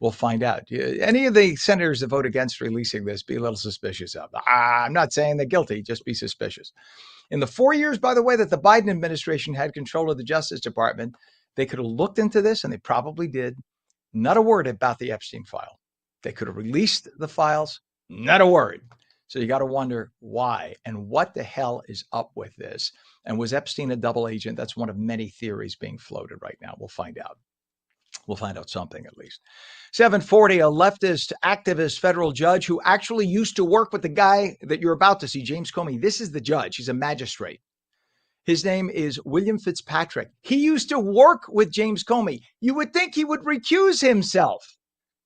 We'll find out. Any of the senators that vote against releasing this, be a little suspicious of. I'm not saying they're guilty, just be suspicious. In the 4 years, by the way, that the Biden administration had control of the Justice Department, they could have looked into this, and they probably did. Not a word about the Epstein file. They could have released the files, not a word. So you got to wonder why and what the hell is up with this. And was Epstein a double agent? That's one of many theories being floated right now. We'll find out. We'll find out something at least. 740, a leftist activist federal judge who actually used to work with the guy that you're about to see, James Comey. This is the judge. He's a magistrate. His name is William Fitzpatrick. He used to work with James Comey. You would think he would recuse himself.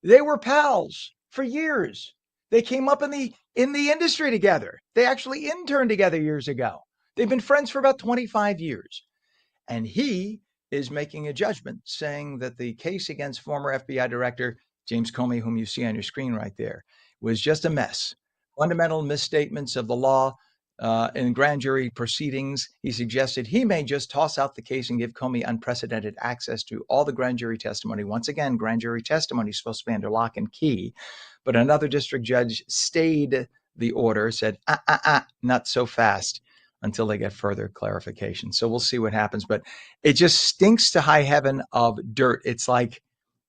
They were pals for years. They came up in the industry together. They actually interned together years ago. They've been friends for about 25 years. And he is making a judgment saying that the case against former FBI Director James Comey, whom you see on your screen right there, was just a mess. Fundamental misstatements of the law in grand jury proceedings. He suggested he may just toss out the case and give Comey unprecedented access to all the grand jury testimony. Once again, grand jury testimony is supposed to be under lock and key. But another district judge stayed the order, said, not so fast, until they get further clarification. So we'll see what happens. But it just stinks to high heaven of dirt. It's like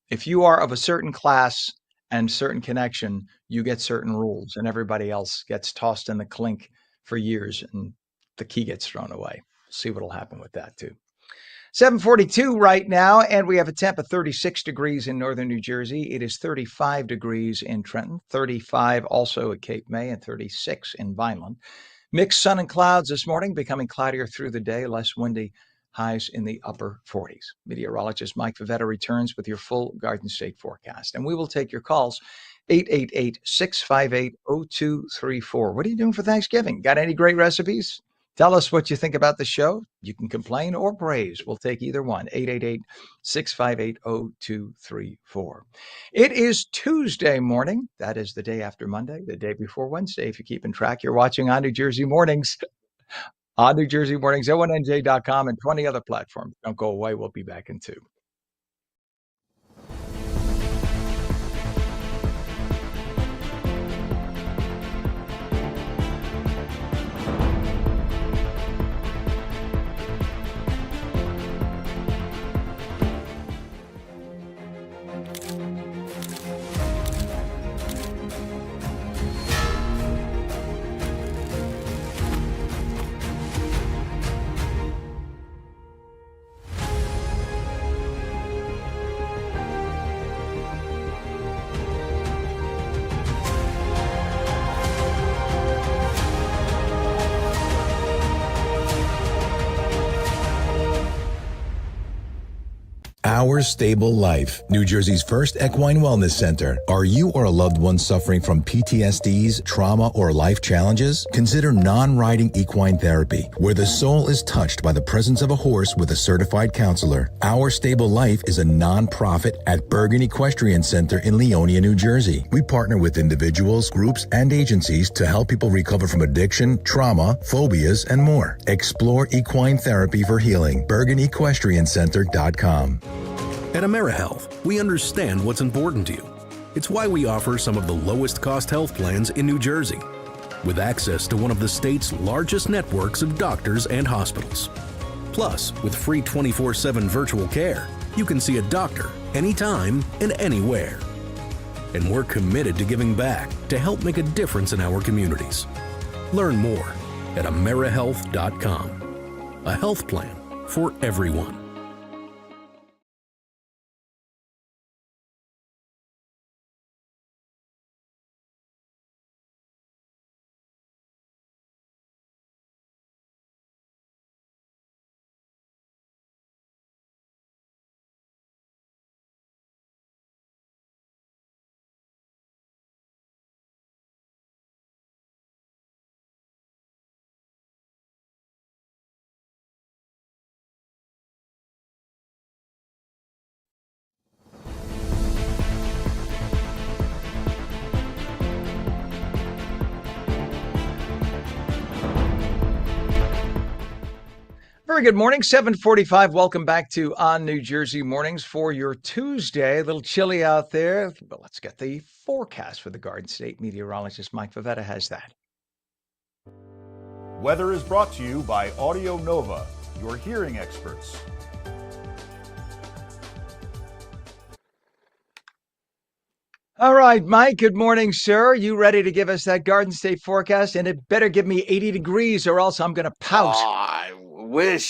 if you are of a certain class and certain connection, you get certain rules, and everybody else gets tossed in the clink for years, and the key gets thrown away. See what will happen with that too. 742 right now, and we have a temp of 36 degrees in northern New Jersey. It is 35 degrees in Trenton, 35 also at Cape May, and 36 in Vineland. Mixed sun and clouds this morning, becoming cloudier through the day, less windy, highs in the upper 40s. Meteorologist Mike Favetta returns with your full Garden State forecast, and we will take your calls. 888-658-0234. What are you doing for Thanksgiving? Got any great recipes? Tell us what you think about the show. You can complain or praise. We'll take either one. 888-658-0234. It is Tuesday morning. That is the day after Monday, the day before Wednesday. If you're keeping track, you're watching On New Jersey Mornings. On New Jersey Mornings, ONNJ.com, and 20 other platforms. Don't go away. We'll be back in 2. Our Stable Life, New Jersey's first equine wellness center. Are you or a loved one suffering from PTSDs, trauma, or life challenges? Consider non-riding equine therapy, where the soul is touched by the presence of a horse with a certified counselor. Our Stable Life is a non-profit at Bergen Equestrian Center in Leonia, New Jersey. We partner with individuals, groups, and agencies to help people recover from addiction, trauma, phobias, and more. Explore equine therapy for healing. BergenEquestrianCenter.com. At AmeriHealth, we understand what's important to you. It's why we offer some of the lowest cost health plans in New Jersey, with access to one of the state's largest networks of doctors and hospitals. Plus, with free 24/7 virtual care, you can see a doctor anytime and anywhere. And we're committed to giving back to help make a difference in our communities. Learn more at AmeriHealth.com. A health plan for everyone. Very good morning, 7:45. Welcome back to On New Jersey Mornings for your Tuesday. A little chilly out there, but let's get the forecast for the Garden State. Meteorologist Mike Favetta has that. Weather is brought to you by Audio Nova, your hearing experts. All right, Mike, good morning, sir. You ready to give us that Garden State forecast? And it better give me 80 degrees or else I'm going to pout. Oh,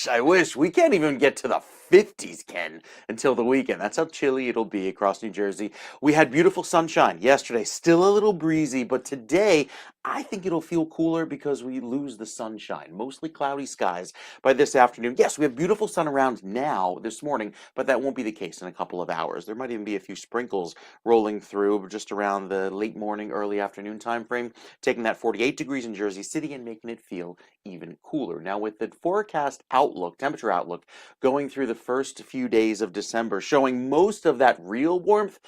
I wish. We can't even get to the 50s, Ken, until the weekend. That's how chilly it'll be across New Jersey. We had beautiful sunshine yesterday, still a little breezy, but today I think it'll feel cooler because we lose the sunshine. Mostly cloudy skies by this afternoon. Yes, we have beautiful sun around now this morning, but that won't be the case in a couple of hours. There might even be a few sprinkles rolling through just around the late morning, early afternoon time frame, taking that 48 degrees in Jersey City and making it feel even cooler. Now, with the forecast outlook, temperature outlook, going through the first few days of December, showing most of that real warmth,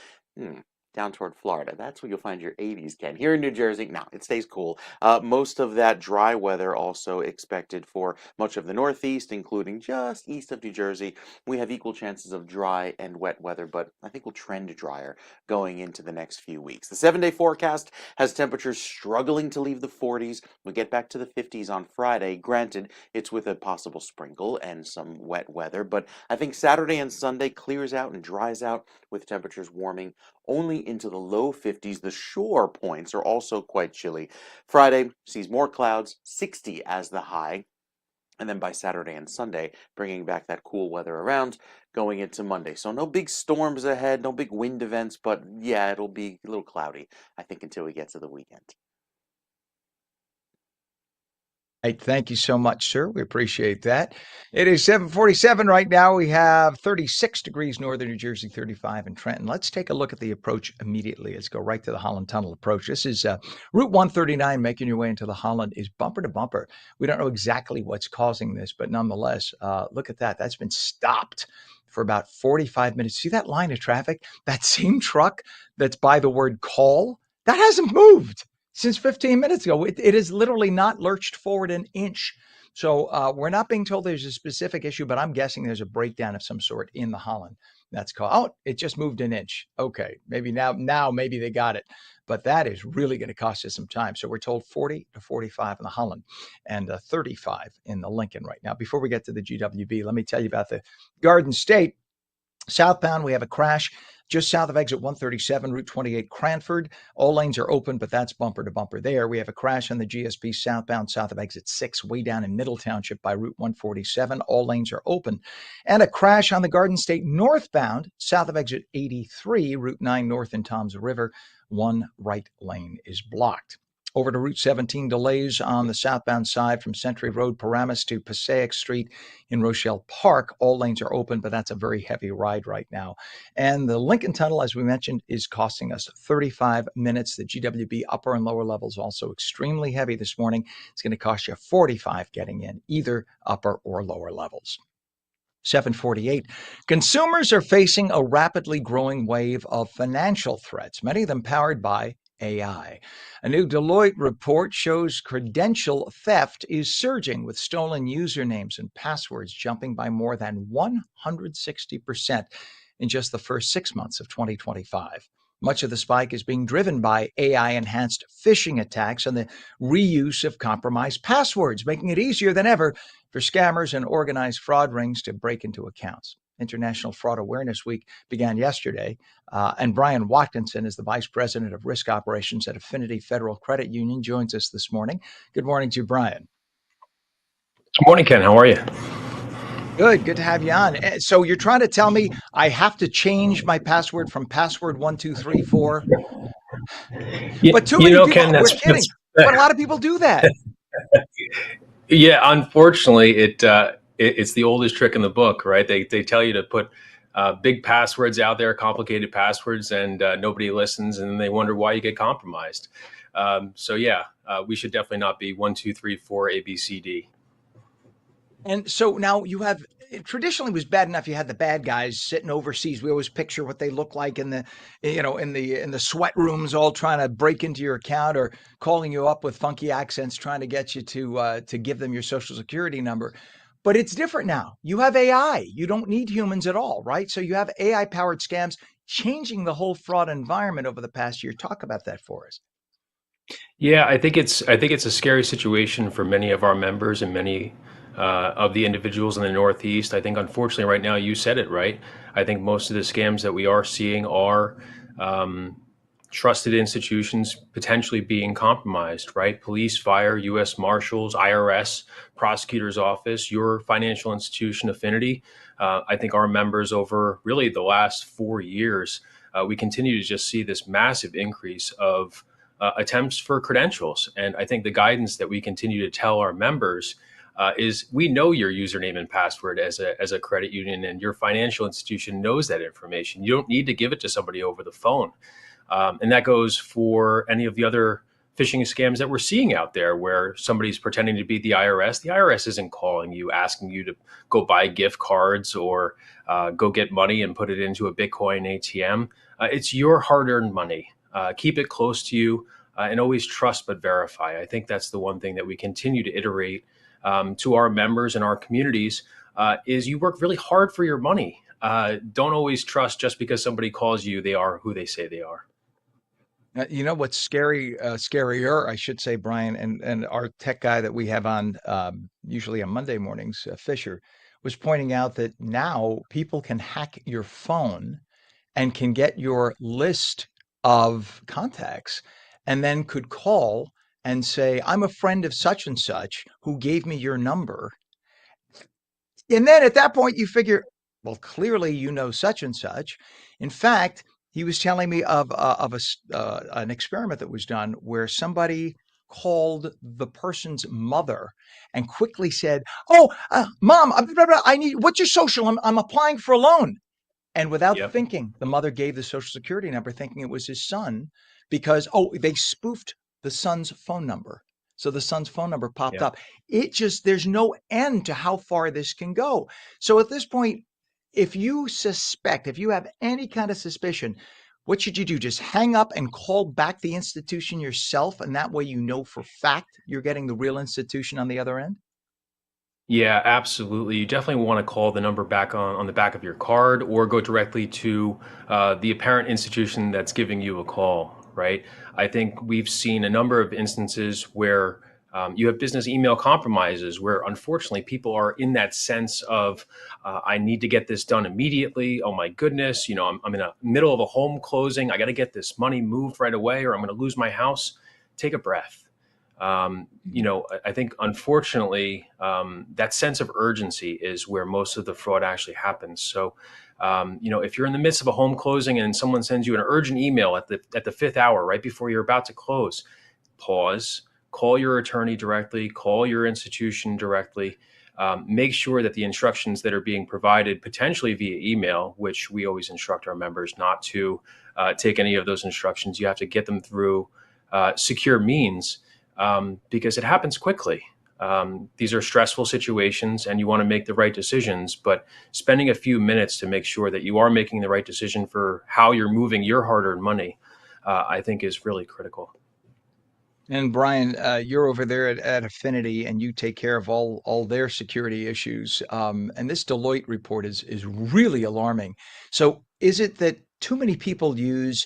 down toward Florida. That's where you'll find your 80s, Ken. Here in New Jersey, no, it stays cool. Most of that dry weather also expected for much of the Northeast, including just east of New Jersey. We have equal chances of dry and wet weather, but I think we'll trend drier going into the next few weeks. The 7-day forecast has temperatures struggling to leave the 40s. We get back to the 50s on Friday. Granted, it's with a possible sprinkle and some wet weather, but I think Saturday and Sunday clears out and dries out with temperatures warming only into the low 50s. The shore points are also quite chilly. Friday sees more clouds, 60 as the high. And then by Saturday and Sunday, bringing back that cool weather around, going into Monday. So no big storms ahead, no big wind events, but yeah, it'll be a little cloudy, I think, until we get to the weekend. Hey, thank you so much, sir. We appreciate that. It is 7:47 right now. We have 36 degrees northern New Jersey, 35 in Trenton. Let's take a look at the approach immediately. Let's go right to the Holland Tunnel approach. This is Route 139 making your way into the Holland is bumper to bumper. We don't know exactly what's causing this, but nonetheless, look at that. That's been stopped for about 45 minutes. See that line of traffic? That same truck that's by the word call, that hasn't moved since 15 minutes ago. It is literally not lurched forward an inch. So we're not being told there's a specific issue, but I'm guessing there's a breakdown of some sort in the Holland. That's called, oh, it just moved an inch. Okay, maybe now maybe they got it. But that is really going to cost us some time. So we're told 40 to 45 in the Holland and 35 in the Lincoln right now. Before we get to the GWB, let me tell you about the Garden State. Southbound, we have a crash just south of exit 137, Route 28, Cranford. All lanes are open, but that's bumper to bumper there. We have a crash on the GSP southbound south of exit 6, way down in Middle Township by Route 147. All lanes are open. And a crash on the Garden State northbound south of exit 83, Route 9 north in Toms River. One right lane is blocked. Over to Route 17, delays on the southbound side from Century Road, Paramus to Passaic Street in Rochelle Park. All lanes are open, but that's a very heavy ride right now. And the Lincoln Tunnel, as we mentioned, is costing us 35 minutes. The GWB upper and lower levels also extremely heavy this morning. It's going to cost you 45 getting in, either upper or lower levels. 7:48. Consumers are facing a rapidly growing wave of financial threats, many of them powered by AI. A new Deloitte report shows credential theft is surging, with stolen usernames and passwords jumping by more than 160% in just the first 6 months of 2025. Much of the spike is being driven by AI-enhanced phishing attacks and the reuse of compromised passwords, making it easier than ever for scammers and organized fraud rings to break into accounts. International Fraud Awareness Week began yesterday, and Brian Watkinson is the Vice President of Risk Operations at Affinity Federal Credit Union, joins us this morning. Good morning to you, Brian. Good morning, Ken. How are you? Good to have you on. So you're trying to tell me I have to change my password from password 1234? But too many people, Ken, we're kidding, but a lot of people do that. Yeah, unfortunately, it's the oldest trick in the book, right? They tell you to put big passwords out there, complicated passwords, and nobody listens, and then they wonder why you get compromised. We should definitely not be 1234 ABCD. And so now you have, it traditionally was bad enough. You had the bad guys sitting overseas. We always picture what they look like in the sweat rooms, all trying to break into your account or calling you up with funky accents, trying to get you to give them your social security number. But it's different now. You have AI. You don't need humans at all, right? So you have AI powered scams changing the whole fraud environment over the past year. Talk about that for us. Yeah, I think it's a scary situation for many of our members and many of the individuals in the Northeast. I think unfortunately right now you said it right. I think most of the scams that we are seeing are um, trusted institutions potentially being compromised. Right, police, fire, U.S. Marshals, IRS, prosecutor's office, your financial institution, Affinity. I think our members over really the last 4 years, we continue to just see this massive increase of attempts for credentials. And I think the guidance that we continue to tell our members is we know your username and password as a credit union, and your financial institution knows that information. You don't need to give it to somebody over the phone. And that goes for any of the other phishing scams that we're seeing out there where somebody's pretending to be the IRS. The IRS isn't calling you, asking you to go buy gift cards or go get money and put it into a Bitcoin ATM. It's your hard earned money. Keep it close to you and always trust but verify. I think that's the one thing that we continue to iterate to our members and our communities is you work really hard for your money. Don't always trust just because somebody calls you, they are who they say they are. You know what's scarier, I should say, Brian, and our tech guy that we have on usually on Monday mornings, Fisher, was pointing out that now people can hack your phone and can get your list of contacts and then could call and say, I'm a friend of such and such who gave me your number. And then at that point, you figure, well, clearly you know such and such. In fact, he was telling me of an experiment that was done where somebody called the person's mother and quickly said, "Oh, mom, I need what's your social? I'm applying for a loan." And without Yep. thinking, the mother gave the social security number thinking it was his son because, oh, they spoofed the son's phone number. So the son's phone number popped Yeah. up. There's no end to how far this can go. So at this point, if you suspect, if you have any kind of suspicion, what should you do? Just hang up and call back the institution yourself. And that way you know for fact you're getting the real institution on the other end? Yeah, absolutely. You definitely want to call the number back on the back of your card or go directly to the apparent institution that's giving you a call, right? I think we've seen a number of instances where you have business email compromises where unfortunately people are in that sense of, I need to get this done immediately. Oh my goodness, I'm in the middle of a home closing. I got to get this money moved right away or I'm going to lose my house. Take a breath. I think unfortunately, that sense of urgency is where most of the fraud actually happens. So, if you're in the midst of a home closing and someone sends you an urgent email at the fifth hour, right before you're about to close, pause, call your attorney directly, call your institution directly. Make sure that the instructions that are being provided, potentially via email, which we always instruct our members not to take any of those instructions. You have to get them through secure means because it happens quickly. These are stressful situations and you want to make the right decisions, but spending a few minutes to make sure that you are making the right decision for how you're moving your hard-earned money, I think is really critical. And Brian, you're over there at Affinity, and you take care of all their security issues. And this Deloitte report is really alarming. So, is it that too many people use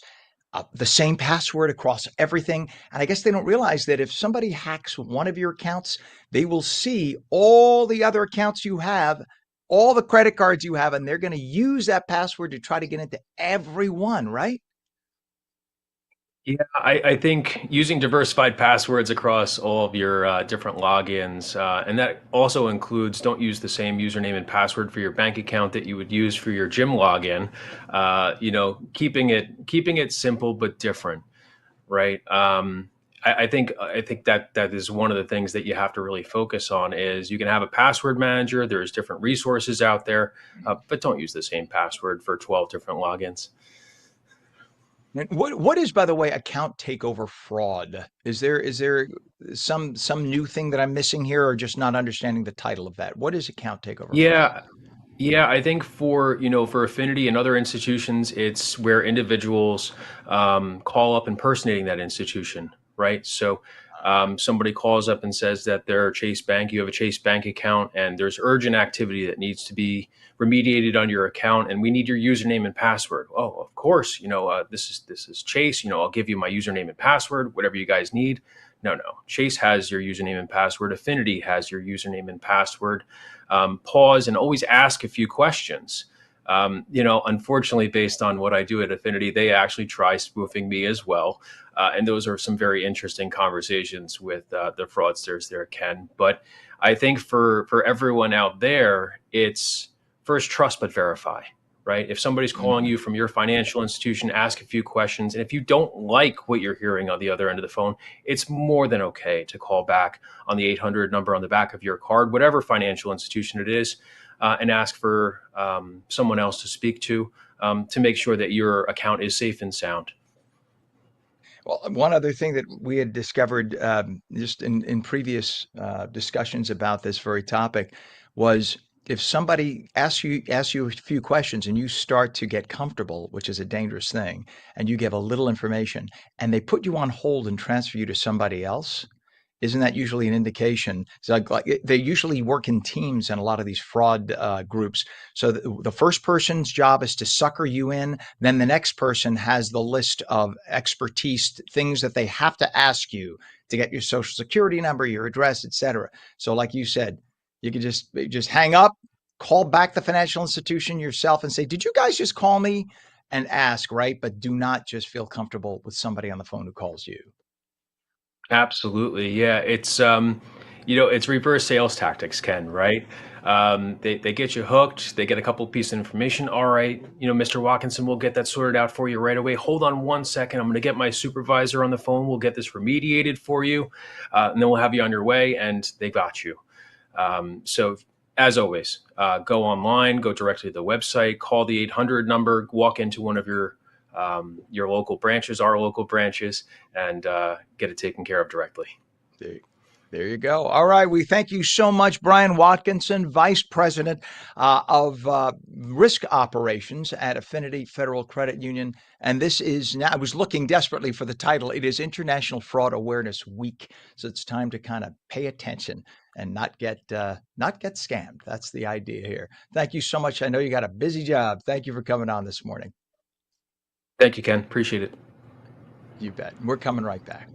the same password across everything? And I guess they don't realize that if somebody hacks one of your accounts, they will see all the other accounts you have, all the credit cards you have, and they're going to use that password to try to get into every one, right? Yeah, I think using diversified passwords across all of your different logins, and that also includes don't use the same username and password for your bank account that you would use for your gym login. Keeping it simple but different, right? I think that is one of the things that you have to really focus on is you can have a password manager. There's different resources out there, but don't use the same password for 12 different logins. And what is, by the way, account takeover fraud? Is there some new thing that I'm missing here, or just not understanding the title of that? What is account takeover fraud? Yeah, yeah, I think for Affinity and other institutions, it's where individuals call up impersonating that institution, right? So Somebody calls up and says that they're Chase Bank, you have a Chase Bank account, and there's urgent activity that needs to be remediated on your account, and we need your username and password. Oh, of course, this is Chase. I'll give you my username and password, whatever you guys need. No, no. Chase has your username and password. Affinity has your username and password. Pause and always ask a few questions. Unfortunately, based on what I do at Affinity, they actually try spoofing me as well. And those are some very interesting conversations with the fraudsters there, Ken. But I think for everyone out there, it's first trust but verify, right? If somebody's calling Mhm. you from your financial institution, ask a few questions. And if you don't like what you're hearing on the other end of the phone, it's more than okay to call back on the 800 number on the back of your card, whatever financial institution it is, and ask for someone else to speak to make sure that your account is safe and sound. Well, one other thing that we had discovered just in previous discussions about this very topic was if somebody asks you a few questions and you start to get comfortable, which is a dangerous thing, and you give a little information, and they put you on hold and transfer you to somebody else, isn't that usually an indication? So they usually work in teams in a lot of these fraud groups. So the first person's job is to sucker you in. Then the next person has the list of expertise, things that they have to ask you to get your social security number, your address, etc. So like you said, you could just hang up, call back the financial institution yourself and say, did you guys just call me? And ask, right? But do not just feel comfortable with somebody on the phone who calls you. Absolutely. Yeah. It's reverse sales tactics, Ken, right? They get you hooked. They get a couple pieces of information. All right. Mr. Watkinson, we'll get that sorted out for you right away. Hold on one second. I'm going to get my supervisor on the phone. We'll get this remediated for you. And then we'll have you on your way. And they got you. So as always, go online, go directly to the website, call the 800 number, walk into one of your local branches, our local branches, and get it taken care of directly. There, there you go. All right. We thank you so much, Brian Watkinson, Vice President of Risk Operations at Affinity Federal Credit Union. And this is now, I was looking desperately for the title. It is International Fraud Awareness Week. So it's time to kind of pay attention and not get scammed. That's the idea here. Thank you so much. I know you got a busy job. Thank you for coming on this morning. Thank you, Ken. Appreciate it. You bet. We're coming right back.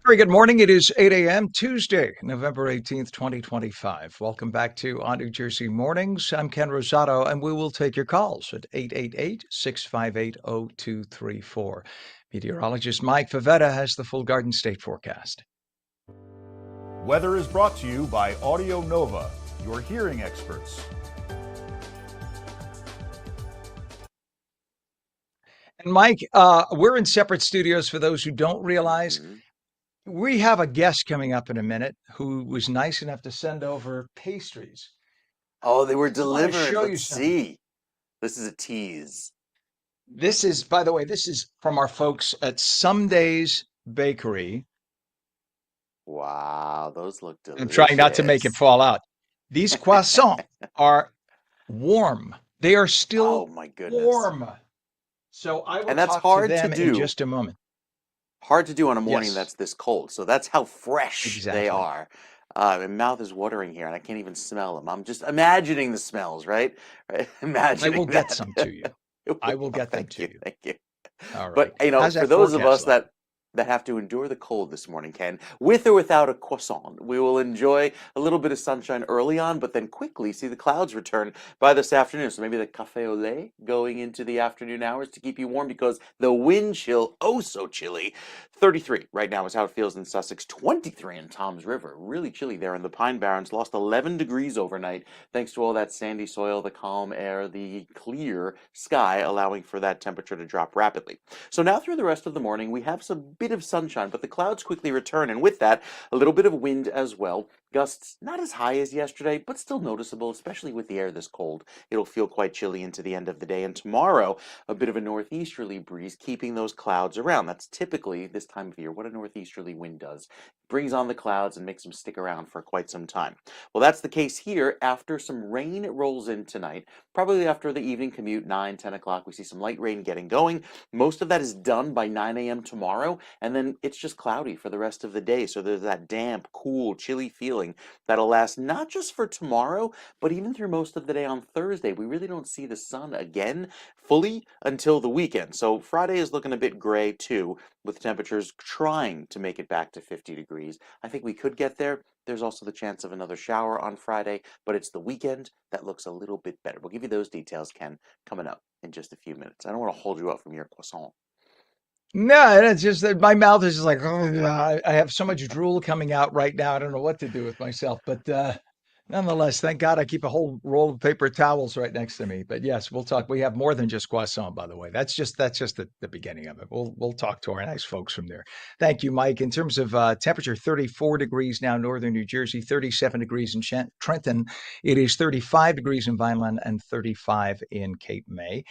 Very good morning. It is 8 a.m. Tuesday, November 18th, 2025. Welcome back to On New Jersey Mornings. I'm Ken Rosato, and we will take your calls at 888-658-0234. Meteorologist Mike Favetta has the full Garden State forecast. Weather is brought to you by Audio Nova, your hearing experts. And Mike, we're in separate studios for those who don't realize. Mhm. We have a guest coming up in a minute who was nice enough to send over pastries. Oh, they were I want to delivered. show you Let's something. see. This is a tease. This is, by the way, this is from our folks at Some Days Bakery. Wow, those look I'm trying not to make it delicious. fall out. These croissants are warm. They are Oh still my goodness. warm. So I will And that's talk to hard to them in do. just a moment. Hard to do on a morning Yes, that's this cold. So that's how fresh they exactly. are. My mouth is watering here and I can't even smell them. I'm just imagining the smells, right? Right? I will Imagining get some to you. that. I will get them Thank to you. you. Thank you. All But right. How's for that those of forecast us look? that have to endure the cold this morning, Ken, with or without a croissant, we will enjoy a little bit of sunshine early on, but then quickly see the clouds return by this afternoon. So maybe the café au lait going into the afternoon hours to keep you warm because the wind chill, oh so chilly. 33 right now is how it feels in Sussex, 23 in Tom's River. Really chilly there in the Pine Barrens. Lost 11 degrees overnight thanks to all that sandy soil, the calm air, the clear sky, allowing for that temperature to drop rapidly. So now through the rest of the morning, we have some bit of sunshine, but the clouds quickly return, and with that, a little bit of wind as well. Gusts not as high as yesterday, but still noticeable, especially with the air this cold. It'll feel quite chilly into the end of the day, and tomorrow, a bit of a northeasterly breeze keeping those clouds around. That's typically this time of year what a northeasterly wind does. It brings on the clouds and makes them stick around for quite some time. Well, that's the case here after some rain rolls in tonight. Probably after the evening commute, 9, 10 o'clock, we see some light rain getting going. Most of that is done by 9 a.m. tomorrow, and then it's just cloudy for the rest of the day. So there's that damp, cool, chilly feeling that'll last not just for tomorrow, but even through most of the day on Thursday. We really don't see the sun again fully until the weekend. So Friday is looking a bit gray too, with temperatures trying to make it back to 50 degrees. I think we could get there. There's also the chance of another shower on Friday, but it's the weekend that looks a little bit better. We'll give you those details, Ken, coming up in just a few minutes. I don't want to hold you up from your croissant. No, it's just that my mouth is just like, "Ugh," I have so much drool coming out right now. I don't know what to do with myself. But nonetheless, thank God I keep a whole roll of paper towels right next to me. But yes, we'll talk. We have more than just croissant, by the way. That's just the beginning of it. We'll talk to our nice folks from there. Thank you, Mike. In terms of temperature, 34 degrees now, northern New Jersey, 37 degrees in Trenton. It is 35 degrees in Vineland and 35 in Cape May.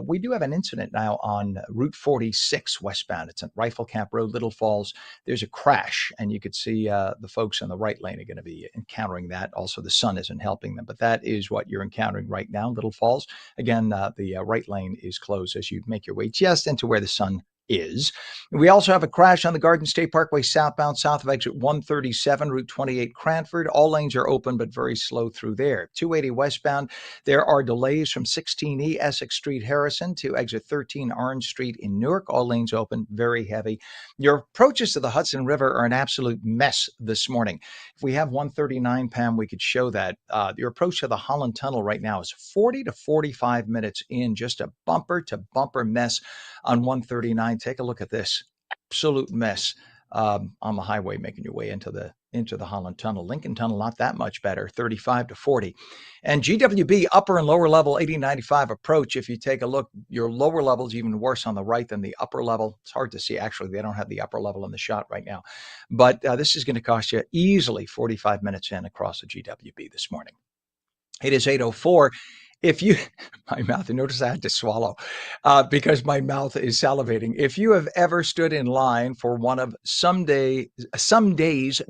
We do have an incident now on Route 46 westbound. It's at Rifle Camp Road, Little Falls. There's a crash, and you could see the folks on the right lane are going to be encountering that. Also, the sun isn't helping them, but that is what you're encountering right now, Little Falls. Again, the right lane is closed as you make your way just into where the sun is. We also have a crash on the Garden State Parkway southbound, south of exit 137, Route 28 Cranford. All lanes are open, but very slow through there. 280 westbound, there are delays from 16E Essex Street Harrison to exit 13 Orange Street in Newark. All lanes open, very heavy. Your approaches to the Hudson River are an absolute mess this morning. If we have 139, Pam, we could show that. Your approach to the Holland Tunnel right now is 40 to 45 minutes in, just a bumper to bumper mess on 139. Take a look at this absolute mess on the highway making your way into the Holland Tunnel. Lincoln Tunnel, not that much better, 35 to 40. And GWB upper and lower level 8095 approach. If you take a look, your lower level is even worse on the right than the upper level. It's hard to see. Actually, they don't have the upper level in the shot right now. But this is going to cost you easily 45 minutes in across the GWB this morning. It is 8:04. If you, my mouth, and notice I had to swallow because my mouth is salivating. If you have ever stood in line for one of Some Days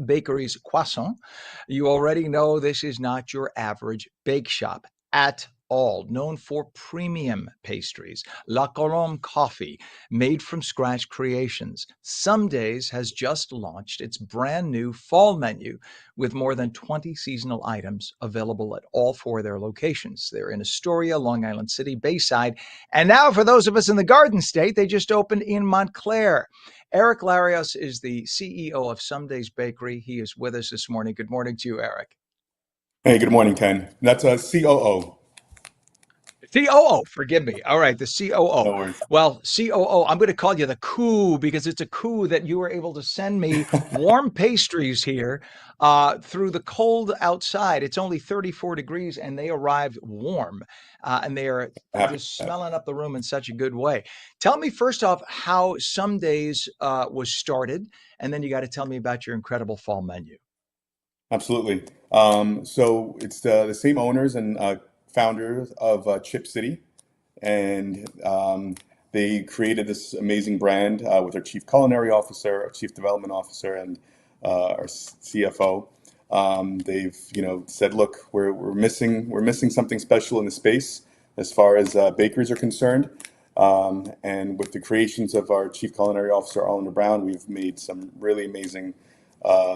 Bakery's croissant, you already know this is not your average bake shop at all. Known for premium pastries, La Colombe coffee, made from scratch creations. Some Days has just launched its brand new fall menu with more than 20 seasonal items available at all four of their locations. They're in Astoria, Long Island City, Bayside, and now for those of us in the Garden State, they just opened in Montclair. Eric Larios is the CEO of Some Days Bakery. He is with us this morning. Good morning to you, Eric. Hey, good morning, Ken. That's a COO. COO, forgive me. All right, the COO. No worries. Well, COO, I'm going to call you the coup because it's a coup that you were able to send me warm pastries here through the cold outside. It's only 34 degrees and they arrived warm and they are Happy just with that. smelling up the room in such a good way. Tell me first off how Some Days was started, and then you got to tell me about your incredible fall menu. Absolutely. So it's the same owners and founders of Chip City, and they created this amazing brand with our chief culinary officer, our chief development officer, and our CFO. They've, said, look, we're missing something special in the space as far as bakeries are concerned. And with the creations of our chief culinary officer, Arlinda Brown, we've made some really amazing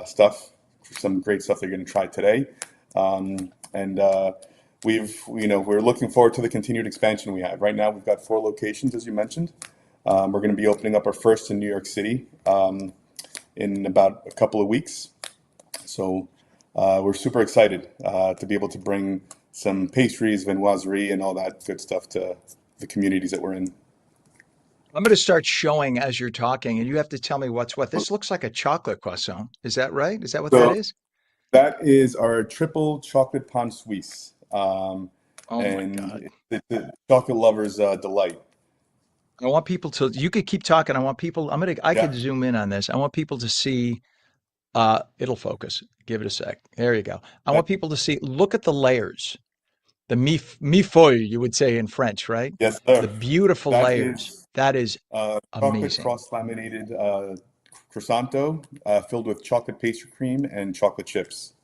stuff, some great stuff that you're going to try today. And we're looking forward to the continued expansion we have. Right now, we've got 4 locations, as you mentioned. We're going to be opening up our first in New York City in about a couple of weeks. So we're super excited to be able to bring some pastries, viennoiserie, and all that good stuff to the communities that we're in. I'm going to start showing as you're talking, and you have to tell me what's what. This looks like a chocolate croissant. Is that right? Is that what that So is? that is our triple chocolate pain suisse, Oh my God. and it's the chocolate lover's delight. I want people to, you could keep talking. I could Yeah. zoom in on this. I want people to see, it'll focus. Give it a sec. There you go. I That, want people to see, look at the layers, the mille-feuille, you would say in French, right? yes, The sir. beautiful That layers. is That is chocolate amazing. cross-laminated croissanto filled with chocolate pastry cream and chocolate chips.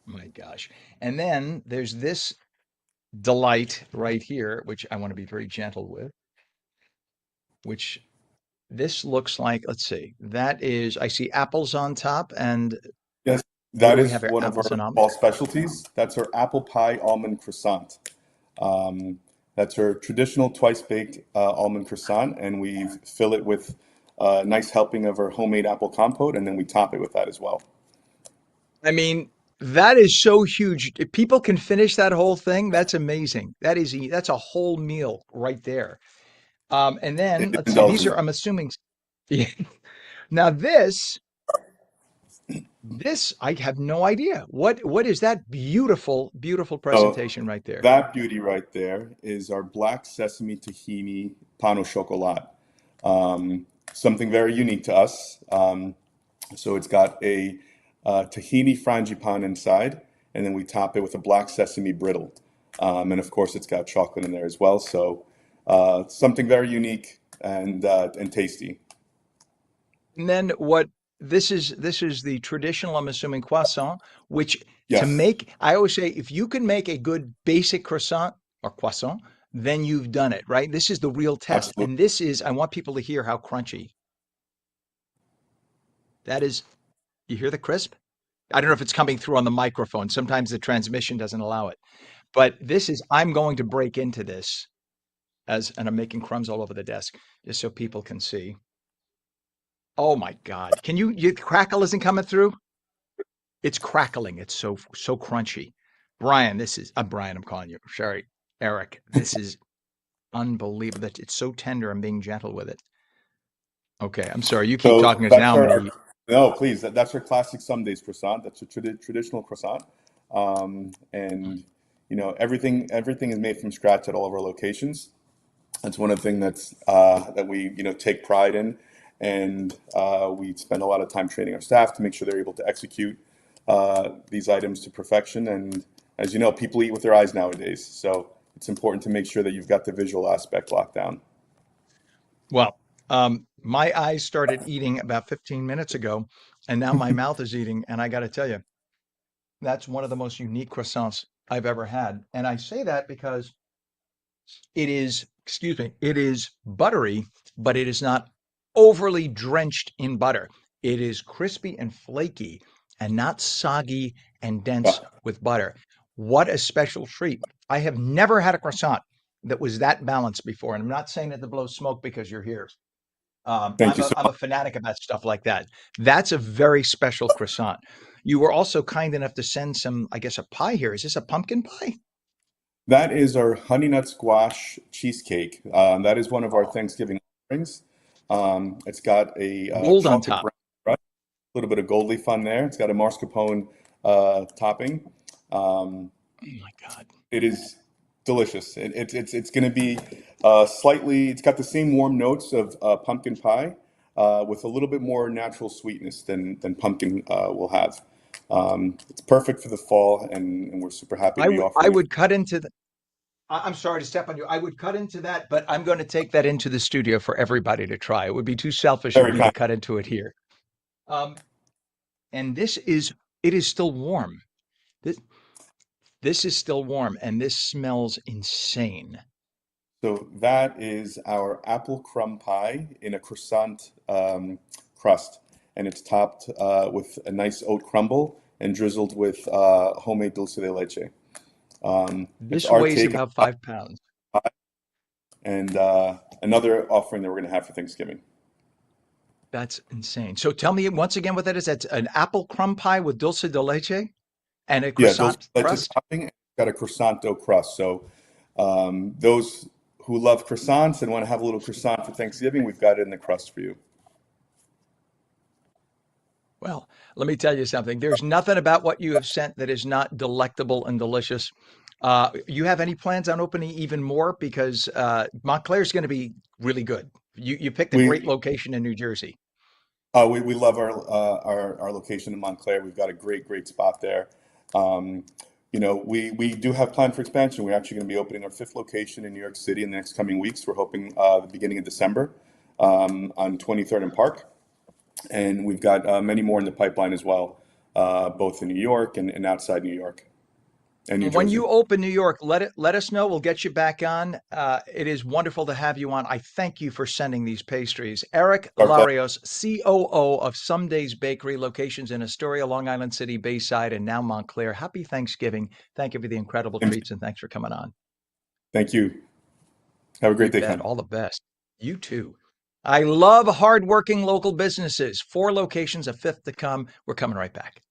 My gosh. And then there's this delight right here, which I want to be very gentle with, which this looks like, let's see, that is, I see apples on top. And Yes, what do that we is have here? one of Apples our and almonds? fall specialties. That's our apple pie almond croissant. Um, that's our traditional twice baked almond croissant, and we fill it with a nice helping of our homemade apple compote, and then we top it with that as well. I mean, that is so huge. If people can finish that whole thing, that's amazing. That's a whole meal right there. And then It let's see, these indulges. are, I'm assuming, yeah. Now this I have no idea. What is that beautiful, beautiful So presentation right there? that beauty right there is our black sesame tahini pain au chocolat. Something very unique to us. So it's got a tahini frangipane inside, and then we top it with a black sesame brittle. And of course, it's got chocolate in there as well. So something very unique and tasty. And then this is the traditional, I'm assuming, croissant, which to Yes, make, I always say, if you can make a good basic croissant or croissant, then you've done it, right? This is the real test. absolutely. And this is, I want people to hear how crunchy that is. You hear the crisp? I don't know if it's coming through on the microphone. Sometimes the transmission doesn't allow it. But this is, I'm going to break into this and I'm making crumbs all over the desk just so people can see. Oh my God. Your crackle isn't coming through? It's crackling. It's so crunchy. Brian, Brian, I'm calling you. Sorry, Eric. This is unbelievable. That it's so tender. I'm being gentle with it. Okay, I'm sorry. You keep So talking because now that's I'm gonna our, eat. no, please, that's our classic some days croissant. That's a traditional croissant. And everything is made from scratch at all of our locations. That's one of the things that we take pride in, and we spend a lot of time training our staff to make sure they're able to execute these items to perfection. And as you know, people eat with their eyes nowadays, so it's important to make sure that you've got the visual aspect locked down. Well, my eyes started eating about 15 minutes ago, and now my mouth is eating. And I got to tell you, that's one of the most unique croissants I've ever had. And I say that because it is buttery, but it is not overly drenched in butter. It is crispy and flaky and not soggy and dense Yeah. with butter. What a special treat. I have never had a croissant that was that balanced before. And I'm not saying that to blow smoke because you're here. Thank you so I'm a much. fanatic about stuff like that. That's a very special croissant. You were also kind enough to send some, I guess, a pie here. Is this a pumpkin pie? That is our honey nut squash cheesecake. That is one of our Oh, Thanksgiving offerings. It's got a gold on chocolate top. brown crust, a little bit of gold leaf on there. It's got a mascarpone topping. Um, Oh my God. it is delicious. It's going to be slightly. It's got the same warm notes of pumpkin pie, with a little bit more natural sweetness than pumpkin will have. It's perfect for the fall, and we're super happy to be I offering it. would cut into the, I'm sorry to step on you. I would cut into that, but I'm going to take that into the studio for everybody to try. It would be too selfish of Very me to kind. cut into it here. Um, and it is still warm. This, this is still warm, and this smells insane. So that is our apple crumb pie in a croissant crust, and it's topped with a nice oat crumble and drizzled with homemade dulce de leche. It's This our weighs take on about 5 pounds. pie, and another offering that we're going to have for Thanksgiving. That's insane. So tell me once again what that is. That's an apple crumb pie with dulce de leche and a Yeah, dulce croissant de leche crust. topping, and it's got a croissant dough crust. So those who love croissants and want to have a little croissant for Thanksgiving, we've got it in the crust for you. Well, let me tell you something. There's nothing about what you have sent that is not delectable and delicious. You have any plans on opening even more? Because Montclair is going to be really good. You picked a great We location in New Jersey. we love our location in Montclair. We've got a great spot there. Um, we do have plan for expansion. We're actually going to be opening our fifth location in New York City in the next coming weeks. We're hoping the beginning of December, on 23rd and Park, and we've got many more in the pipeline as well, both in New York and outside New York and New When Jersey. you open New York, let us know. We'll get you back on. It is wonderful to have you on. I thank you for sending these pastries. Eric Our pleasure. Larios, COO of Some Days Bakery, locations in Astoria, Long Island City, Bayside, and now Montclair. Happy Thanksgiving. Thank you for the incredible treats and thanks for coming on. Thank you. Have a You great day, bet. Ken. All the best. You too. I love hardworking local businesses. 4 locations, a fifth to come. We're coming right back.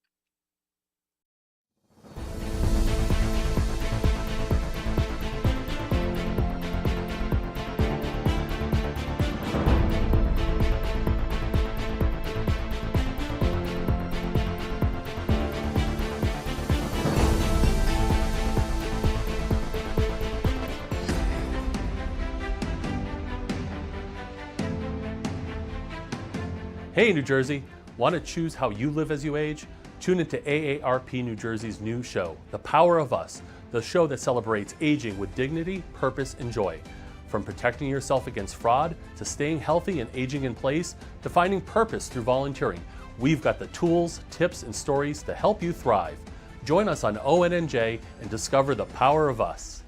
Hey, New Jersey! Want to choose how you live as you age? Tune into AARP New Jersey's new show, The Power of Us, the show that celebrates aging with dignity, purpose, and joy. From protecting yourself against fraud, to staying healthy and aging in place, to finding purpose through volunteering, we've got the tools, tips, and stories to help you thrive. Join us on ONNJ and discover the power of us.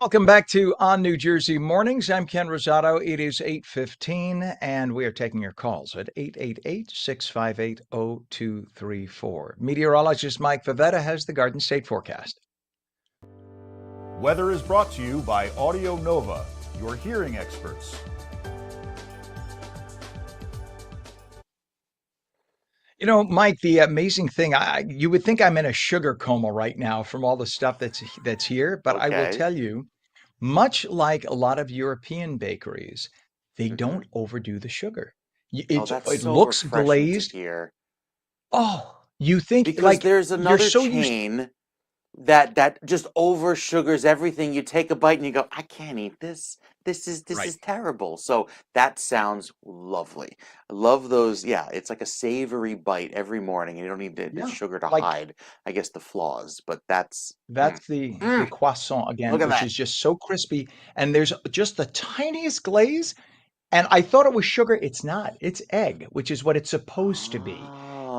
Welcome back to On New Jersey Mornings. I'm Ken Rosato. It is 8:15, and we are taking your calls at 888-658-0234. Meteorologist Mike Favetta has the Garden State forecast. Weather is brought to you by Audio Nova, your hearing experts. You know, Mike, the amazing thing, you would think I'm in a sugar coma right now from all the stuff that's here, but I will Okay. tell you, much like a lot of European bakeries, they Hmm. don't overdo the sugar. Oh, that's It so looks refreshing to glazed. hear. Oh, you think Because like there's you're another so used. chain that just over sugars everything. You take a bite and you go, I can't eat this. This Right. is terrible. So that sounds lovely. I love those. Yeah, it's like a savory bite every morning. You don't need the Yeah. sugar to Like hide, I guess, the flaws. But that's that's the mm, croissant again, look at which that. is just so crispy, and there's just the tiniest glaze. And I thought it was sugar. It's not. It's egg, which is what it's supposed to be.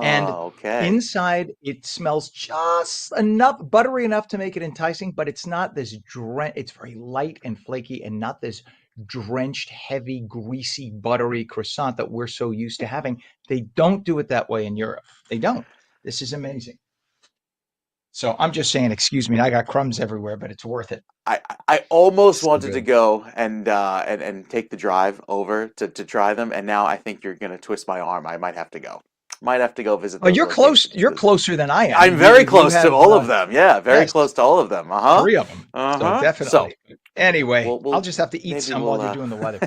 And Oh, okay. inside, it smells just enough, buttery enough to make it enticing, but it's not this it's very light and flaky and not this drenched, heavy, greasy, buttery croissant that we're so used to having. They don't do it that way in Europe. They don't. This is amazing. So I'm just saying, excuse me, I got crumbs everywhere, but it's worth it. I almost So wanted to good. go and take the drive over to try them, and now I think you're gonna twist my arm. I might have to go. Might have to go visit Oh, those you're close. locations You're because closer than I am. I'm You very you close to have all of them. Yeah, very yes. close to all of them. Uh-huh. 3 of them. So Uh-huh. So definitely. Anyway, I'll we'll just have to eat maybe some while we'll you're doing the weather.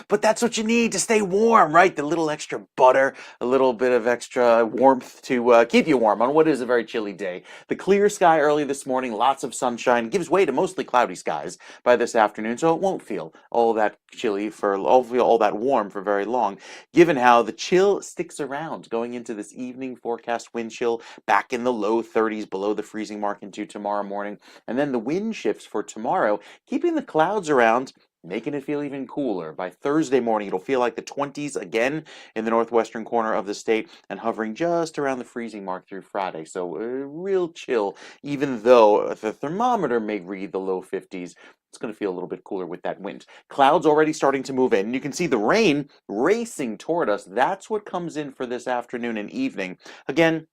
But that's what you need to stay warm, right? The little extra butter, a little bit of extra warmth to keep you warm on what is a very chilly day. The clear sky early this morning, lots of sunshine, gives way to mostly cloudy skies by this afternoon, so it won't feel all that chilly all that warm for very long, given how the chill sticks around going into this evening. Forecast wind chill back in the low 30s, below the freezing mark into tomorrow morning, and then the wind shifts for tomorrow, keeping the clouds around, making it feel even cooler. By Thursday morning, it'll feel like the 20s again in the northwestern corner of the state and hovering just around the freezing mark through Friday. So real chill, even though the thermometer may read the low 50s. It's going to feel a little bit cooler with that wind. Clouds already starting to move in. You can see the rain racing toward us. That's what comes in for this afternoon and evening. Again,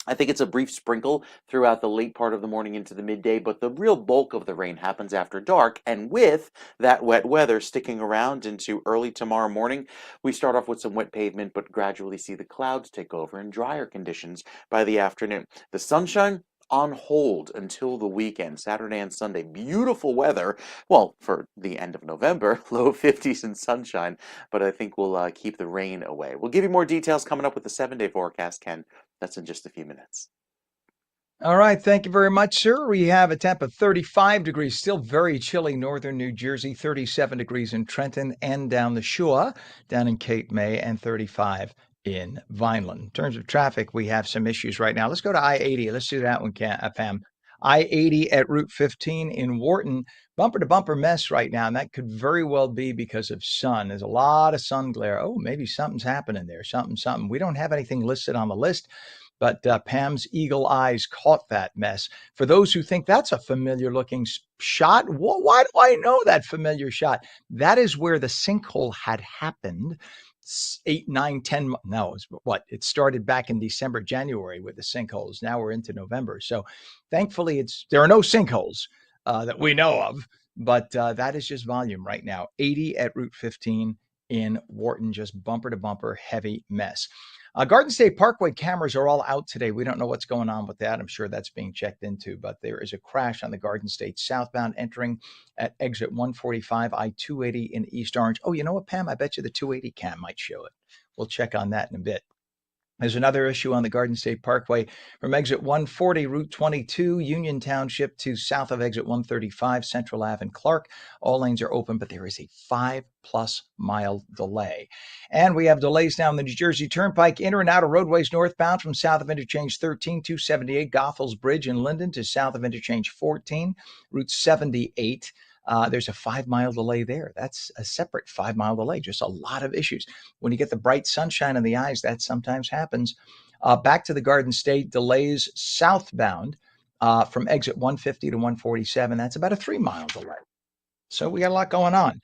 I think it's a brief sprinkle throughout the late part of the morning into the midday, but the real bulk of the rain happens after dark. And with that wet weather sticking around into early tomorrow morning, we start off with some wet pavement, but gradually see the clouds take over and drier conditions by the afternoon. The sunshine on hold until the weekend, Saturday and Sunday. Beautiful weather, well, for the end of November, low 50s and sunshine, but I think we'll keep the rain away. We'll give you more details coming up with the 7-day forecast, Ken. That's in just a few minutes. All right, thank you very much, sir. We have a temp of 35 degrees, still very chilly northern New Jersey, 37 degrees in Trenton and down the Shore, down in Cape May, and 35 in Vineland. In terms of traffic, we have some issues right now. Let's go to I-80. Let's do that one, Pam. I-80 at Route 15 in Wharton, bumper to bumper mess right now, and that could very well be because of sun. There's a lot of sun glare. Oh, maybe something's happening there, something. We don't have anything listed on the list, but Pam's eagle eyes caught that mess. For those who think that's a familiar looking shot, why do I know that familiar shot? That is where the sinkhole had happened 8, 9, 10. No, it started back in December, January with the sinkholes. Now we're into November. So thankfully there are no sinkholes that we know of, but that is just volume right now. 80 at Route 15 in Wharton, just bumper to bumper, heavy mess. Garden State Parkway cameras are all out today. We don't know what's going on with that. I'm sure that's being checked into, but there is a crash on the Garden State southbound entering at exit 145 I-280 in East Orange. Oh, you know what, Pam? I bet you the 280 cam might show it. We'll check on that in a bit. There's another issue on the Garden State Parkway from exit 140, Route 22, Union Township to south of exit 135, Central Ave and Clark. All lanes are open, but there is a 5+ mile delay. And we have delays down the New Jersey Turnpike, inner and outer roadways northbound from south of Interchange 13, 278, Goethals Bridge in Linden to south of Interchange 14, Route 78. There's a 5-mile delay there. That's a separate 5-mile delay. Just a lot of issues. When you get the bright sunshine in the eyes, that sometimes happens. Back to the Garden State, delays southbound from exit 150 to 147. That's about a 3-mile delay. So we got a lot going on.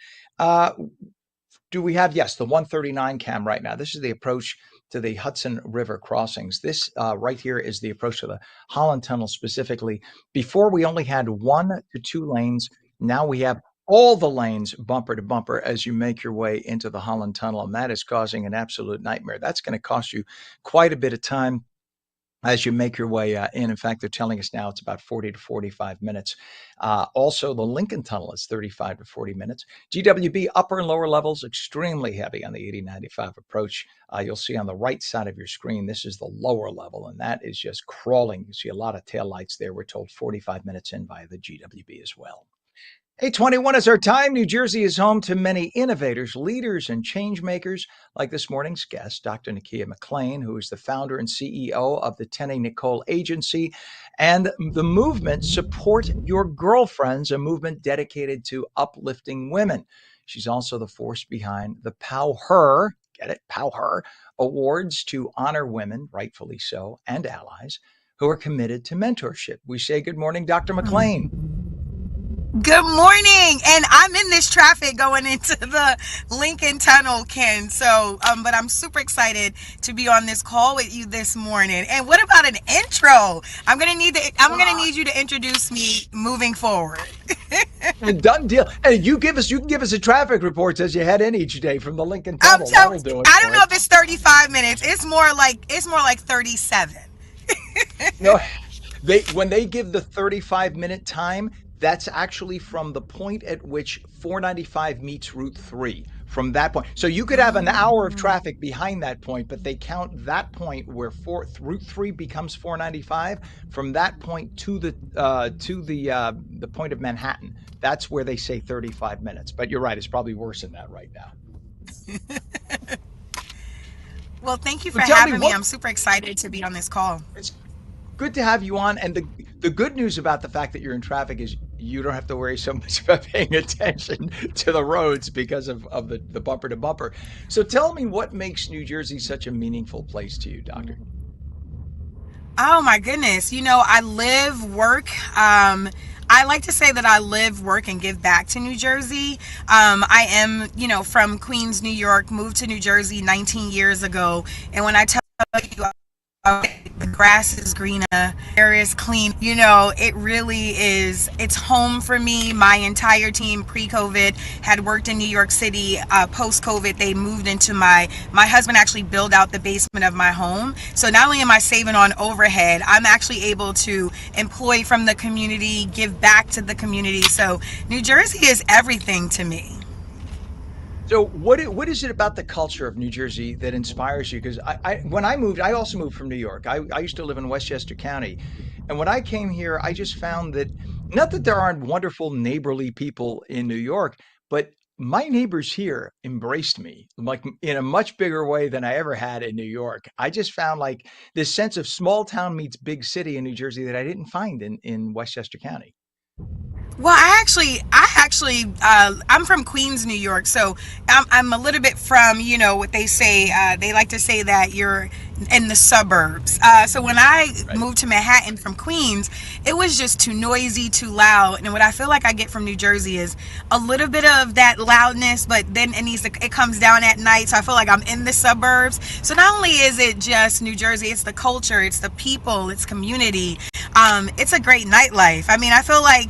Do we have, yes, the 139 cam right now? This is the approach to the Hudson River crossings. This right here is the approach to the Holland Tunnel specifically. Before we only had 1 to 2 lanes. Now we have all the lanes bumper to bumper as you make your way into the Holland Tunnel, and that is causing an absolute nightmare. That's going to cost you quite a bit of time as you make your way in. In fact, they're telling us now it's about 40 to 45 minutes. Also, the Lincoln Tunnel is 35 to 40 minutes. GWB upper and lower levels, extremely heavy on the 8095 approach. You'll see on the right side of your screen, this is the lower level, and that is just crawling. You see a lot of taillights there. We're told 45 minutes in by the GWB as well. 8:21 is our time. New Jersey is home to many innovators, leaders, and change makers, like this morning's guest, Dr. Nakia McLean, who is the founder and CEO of the Tenny Nicole Agency and the movement Support Your Girlfriends, a movement dedicated to uplifting women. She's also the force behind the Pow Her, get it, Pow Her awards to honor women, rightfully so, and allies who are committed to mentorship. We say good morning, Dr. McLean. Good morning, and I'm in this traffic going into the Lincoln Tunnel, Ken. So, but I'm super excited to be on this call with you this morning. And what about an intro? I'm gonna need you to introduce me moving forward. Done deal. Hey, you can give us a traffic report as you head in each day from the Lincoln Tunnel. I don't know if it's 35 minutes. It's more like 37. No, when they give the 35-minute time, that's actually from the point at which 495 meets Route 3. From that point, so you could have an hour of traffic behind that point, but they count that point where Route 3 becomes 495. From that point to the point of Manhattan, that's where they say 35 minutes. But you're right; it's probably worse than that right now. Well, thank you for having me. I'm super excited to be on this call. It's good to have you on, and the good news about the fact that you're in traffic is you don't have to worry so much about paying attention to the roads because of the bumper to bumper. So tell me, what makes New Jersey such a meaningful place to you, Doctor? Oh my goodness. I live, work. I like to say that I live, work, and give back to New Jersey. I am, from Queens, New York, moved to New Jersey 19 years ago. And when I tell you the grass is greener, air is clean, it really is. It's home for me. My entire team pre-COVID had worked in New York City. Post-COVID, they moved into my husband actually built out the basement of my home. So not only am I saving on overhead, I'm actually able to employ from the community, give back to the community. So New Jersey is everything to me. So what is it about the culture of New Jersey that inspires you? Because when I moved, I also moved from New York. I used to live in Westchester County. And when I came here, I just found that, not that there aren't wonderful neighborly people in New York, but my neighbors here embraced me like in a much bigger way than I ever had in New York. I just found like this sense of small town meets big city in New Jersey that I didn't find in Westchester County. Well, I'm from Queens, New York, so I'm a little bit from, what they say, they like to say that you're in the suburbs. So when I moved to Manhattan from Queens, it was just too noisy, too loud. And what I feel like I get from New Jersey is a little bit of that loudness, but then it comes down at night. So I feel like I'm in the suburbs. So not only is it just New Jersey, it's the culture, it's the people, it's community. It's a great nightlife. I mean, I feel like,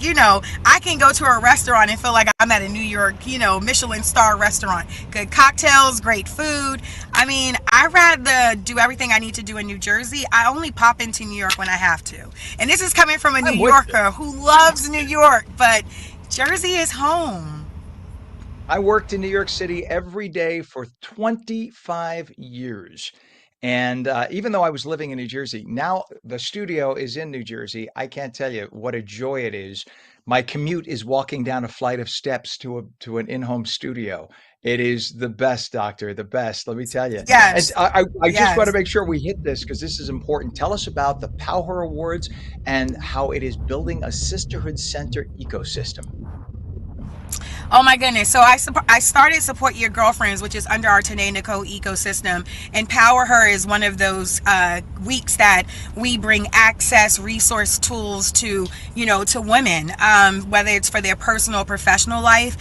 I can go to a restaurant and feel like I'm at a New York, Michelin star restaurant. Good cocktails, great food. I mean, I'd rather do everything I need to do in New Jersey. I only pop into New York when I have to. And this is coming from a New Yorker who loves New York, but Jersey is home. I worked in New York City every day for 25 years. And even though I was living in New Jersey, now the studio is in New Jersey. I can't tell you what a joy it is. My commute is walking down a flight of steps to an in-home studio. It is the best, Doctor, the best. Let me tell you. Yes. And I just want to make sure we hit this because this is important. Tell us about the Power Awards and how it is building a sisterhood center ecosystem. Oh my goodness. So I started Support Your Girlfriends, which is under our Tanae Nicole ecosystem. Empower Her is one of those weeks that we bring access, resource tools to, to women, whether it's for their personal or professional life.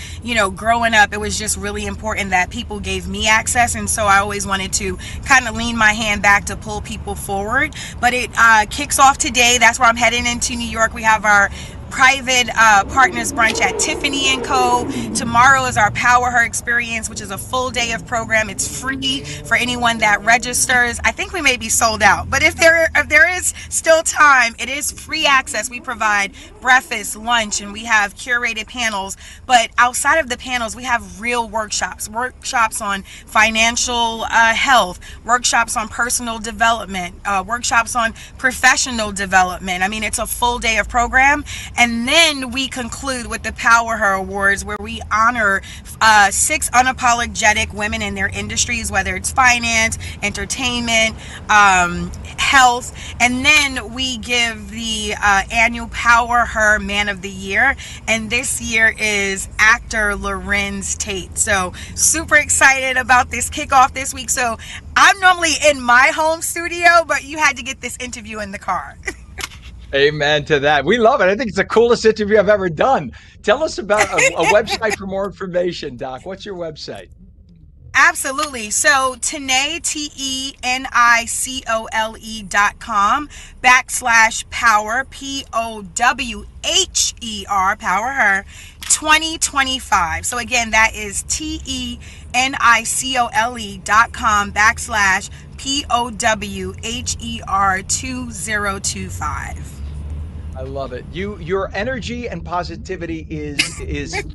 Growing up, it was just really important that people gave me access. And so I always wanted to kind of lean my hand back to pull people forward. But it kicks off today. That's where I'm heading into New York. We have our private partners brunch at Tiffany & Co. Tomorrow is our Power Her experience, which is a full day of program. It's free for anyone that registers. I think we may be sold out, but if there is still time, it is free access. We provide breakfast, lunch, and we have curated panels. But outside of the panels, we have real workshops on financial health, workshops on personal development, workshops on professional development. I mean, it's a full day of program. And then we conclude with the Power Her Awards, where we honor 6 unapologetic women in their industries, whether it's finance, entertainment, health. And then we give the annual Power Her Man of the Year. And this year is actor Lorenz Tate. So super excited about this kickoff this week. So I'm normally in my home studio, but you had to get this interview in the car. Amen to that. We love it. I think it's the coolest interview I've ever done. Tell us about a website for more information, Doc. What's your website? Absolutely. So Tenay, TENICOLE.com/power, POWHER, Power Her 2025. So again, that is TENICOLE.com/POWHER 2025. I love it. Your energy and positivity is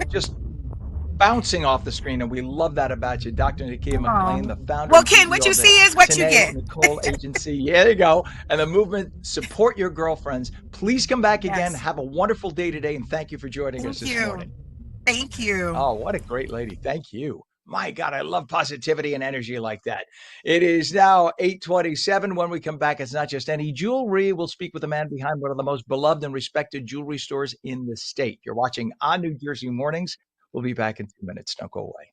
just bouncing off the screen, and we love that about you. Dr. Nakia McLean, the founder Well, and Ken, what CEO you of the see is what you Tanae get. Nicole Agency. Yeah, there you go. And the movement, Support Your Girlfriends. Please come back again. Yes. Have a wonderful day today, and thank you for joining us Thank this you. morning. Thank you. Oh, what a great lady. Thank you. My God, I love positivity and energy like that. It is now 8:27. When we come back, it's not just any jewelry. We'll speak with the man behind one of the most beloved and respected jewelry stores in the state. You're watching On New Jersey Mornings. We'll be back in 2 minutes. Don't go away.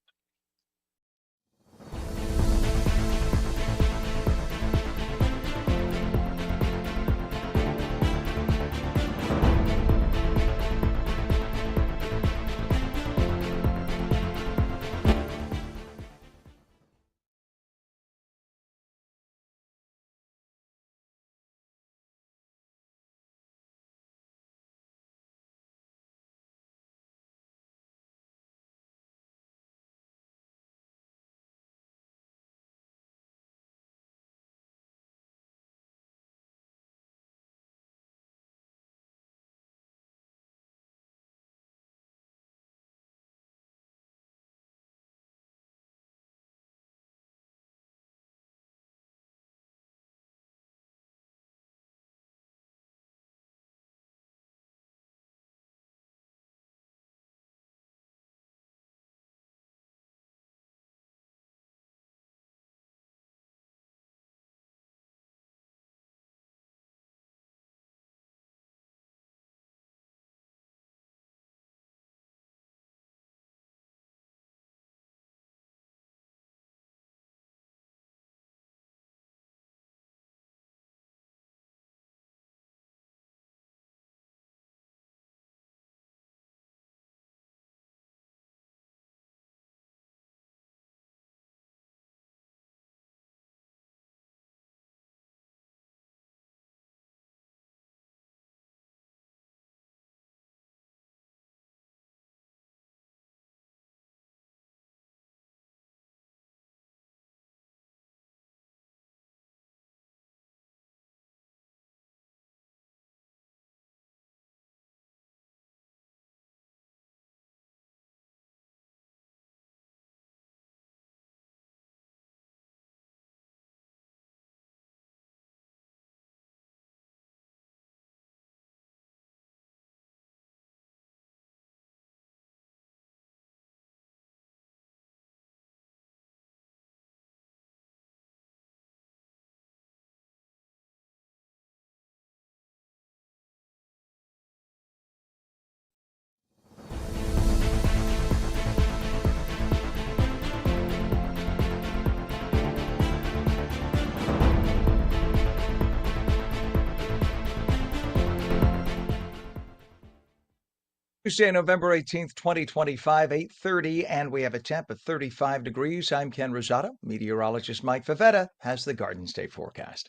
Tuesday, November 18th, 2025, 8:30, and we have a temp of 35 degrees. I'm Ken Rosato. Meteorologist Mike Favetta has the Garden State forecast.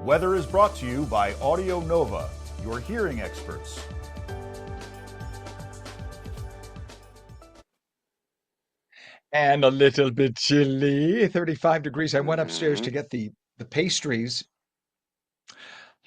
Weather is brought to you by Audio Nova, your hearing experts. And a little bit chilly, 35 degrees. I went upstairs to get the pastries.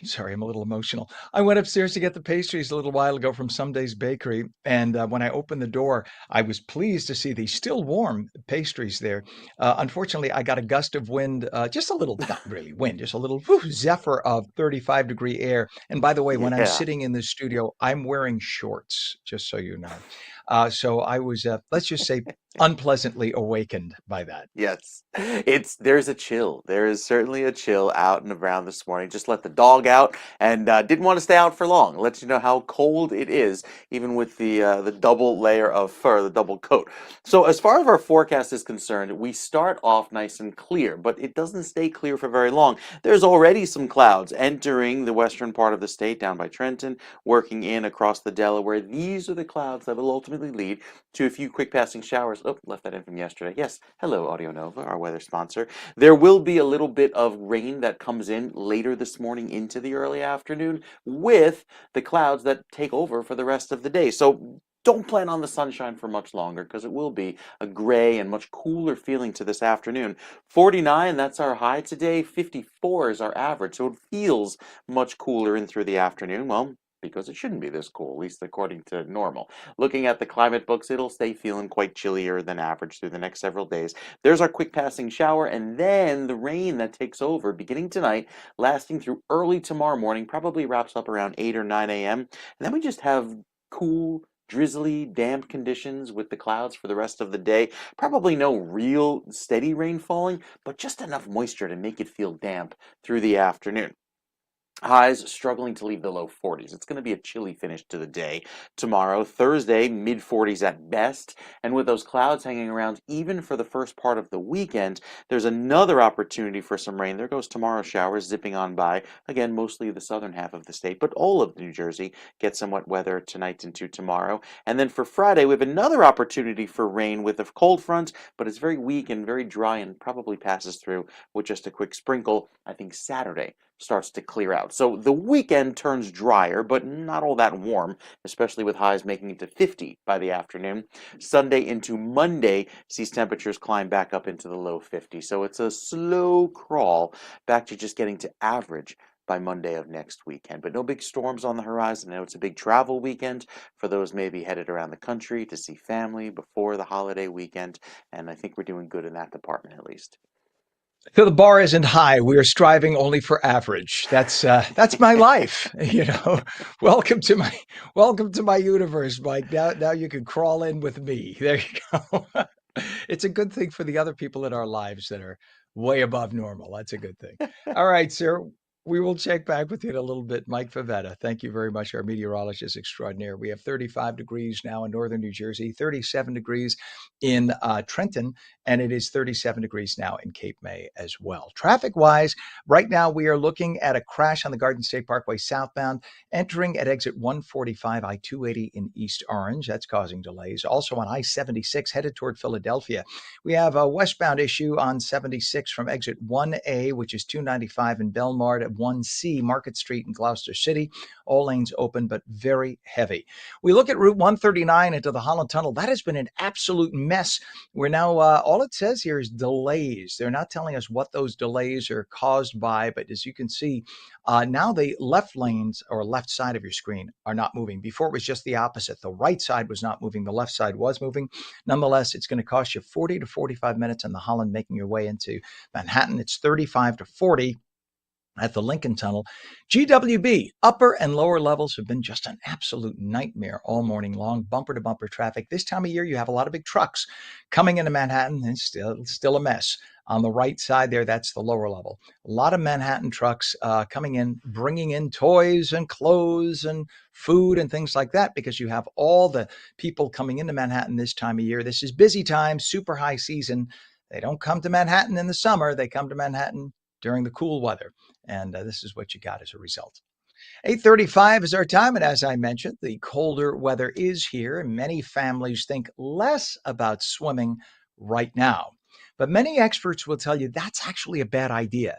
Sorry, I'm a little emotional. I went upstairs to get the pastries a little while ago from Someday's Bakery, and when I opened the door, I was pleased to see the still warm pastries there. Unfortunately, I got a gust of wind, just a little, not really wind, just a little zephyr of 35-degree air. And by the way, when I'm Yeah. sitting in the studio, I'm wearing shorts, just so you know. So I was, let's just say, unpleasantly awakened by that. Yes, there's a chill. There is certainly a chill out and around this morning. Just let the dog out and didn't want to stay out for long. Let you know how cold it is, even with the double layer of fur, the double coat. So as far as our forecast is concerned, we start off nice and clear, but it doesn't stay clear for very long. There's already some clouds entering the western part of the state down by Trenton, working in across the Delaware. These are the clouds that will ultimately lead to a few quick passing showers. Oh, left that in from yesterday. Yes, hello, Audio Nova, our weather sponsor. There will be a little bit of rain that comes in later this morning into the early afternoon with the clouds that take over for the rest of the day. So don't plan on the sunshine for much longer because it will be a gray and much cooler feeling to this afternoon. 49, that's our high today. 54 is our average. So it feels much cooler in through the afternoon. Well, because it shouldn't be this cool, at least according to normal. Looking at the climate books, it'll stay feeling quite chillier than average through the next several days. There's our quick passing shower, and then the rain that takes over beginning tonight, lasting through early tomorrow morning, probably wraps up around 8 or 9 a.m. And then we just have cool, drizzly, damp conditions with the clouds for the rest of the day. Probably no real steady rain falling, but just enough moisture to make it feel damp through the afternoon. Highs struggling to leave the low 40s. It's going to be a chilly finish to the day tomorrow. Thursday, mid 40s at best. And with those clouds hanging around even for the first part of the weekend, there's another opportunity for some rain. There goes tomorrow's showers zipping on by. Again, mostly the southern half of the state, but all of New Jersey gets some wet weather tonight into tomorrow. And then for Friday, we have another opportunity for rain with a cold front, but it's very weak and very dry and probably passes through with just a quick sprinkle. I think Saturday starts to clear out. So the weekend turns drier, but not all that warm, especially with highs making it to 50 by the afternoon. Sunday into Monday sees temperatures climb back up into the low 50s. So it's a slow crawl back to just getting to average by Monday of next weekend. But no big storms on the horizon. I know it's a big travel weekend for those maybe headed around the country to see family before the holiday weekend. And I think we're doing good in that department at least. So the bar isn't high. We are striving only for average. That's my life. You know, welcome to my universe, Mike. Now you can crawl in with me. There you go. It's a good thing for the other people in our lives that are way above normal. That's a good thing. All right, sir. We will check back with you in a little bit. Mike Favetta, thank you very much, our meteorologist extraordinaire. We have 35 degrees now in northern New Jersey, 37 degrees in Trenton, and it is 37 degrees now in Cape May as well. Traffic-wise, right now we are looking at a crash on the Garden State Parkway southbound, entering at exit 145 I-280 in East Orange. That's causing delays. Also on I-76 headed toward Philadelphia. We have a westbound issue on 76 from exit 1A, which is 295 in Belmar, at 1C, Market Street in Gloucester City. All lanes open, but very heavy. We look at Route 139 into the Holland Tunnel. That has been an absolute mess. We're now, all it says here is delays. They're not telling us what those delays are caused by, but as you can see, now the left lanes or left side of your screen are not moving. Before it was just the opposite. The right side was not moving. The left side was moving. Nonetheless, it's going to cost you 40 to 45 minutes in the Holland making your way into Manhattan. It's 35 to 40 at the Lincoln Tunnel. GWB, upper and lower levels have been just an absolute nightmare all morning long, bumper to bumper traffic. This time of year, you have a lot of big trucks coming into Manhattan. It's still a mess. On the right side there, that's the lower level. A lot of Manhattan trucks coming in, bringing in toys and clothes and food and things like that, because you have all the people coming into Manhattan this time of year. This is busy time, super high season. They don't come to Manhattan in the summer. They come to Manhattan during the cool weather. And this is what you got as a result. 8:35 is our time, and as I mentioned, the colder weather is here, and many families think less about swimming right now. But many experts will tell you that's actually a bad idea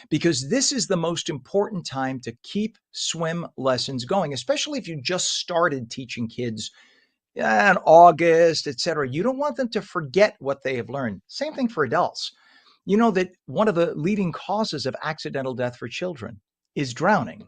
because this is the most important time to keep swim lessons going, especially if you just started teaching kids in August, etc. You don't want them to forget what they have learned. Same thing for adults. You know that one of the leading causes of accidental death for children is drowning.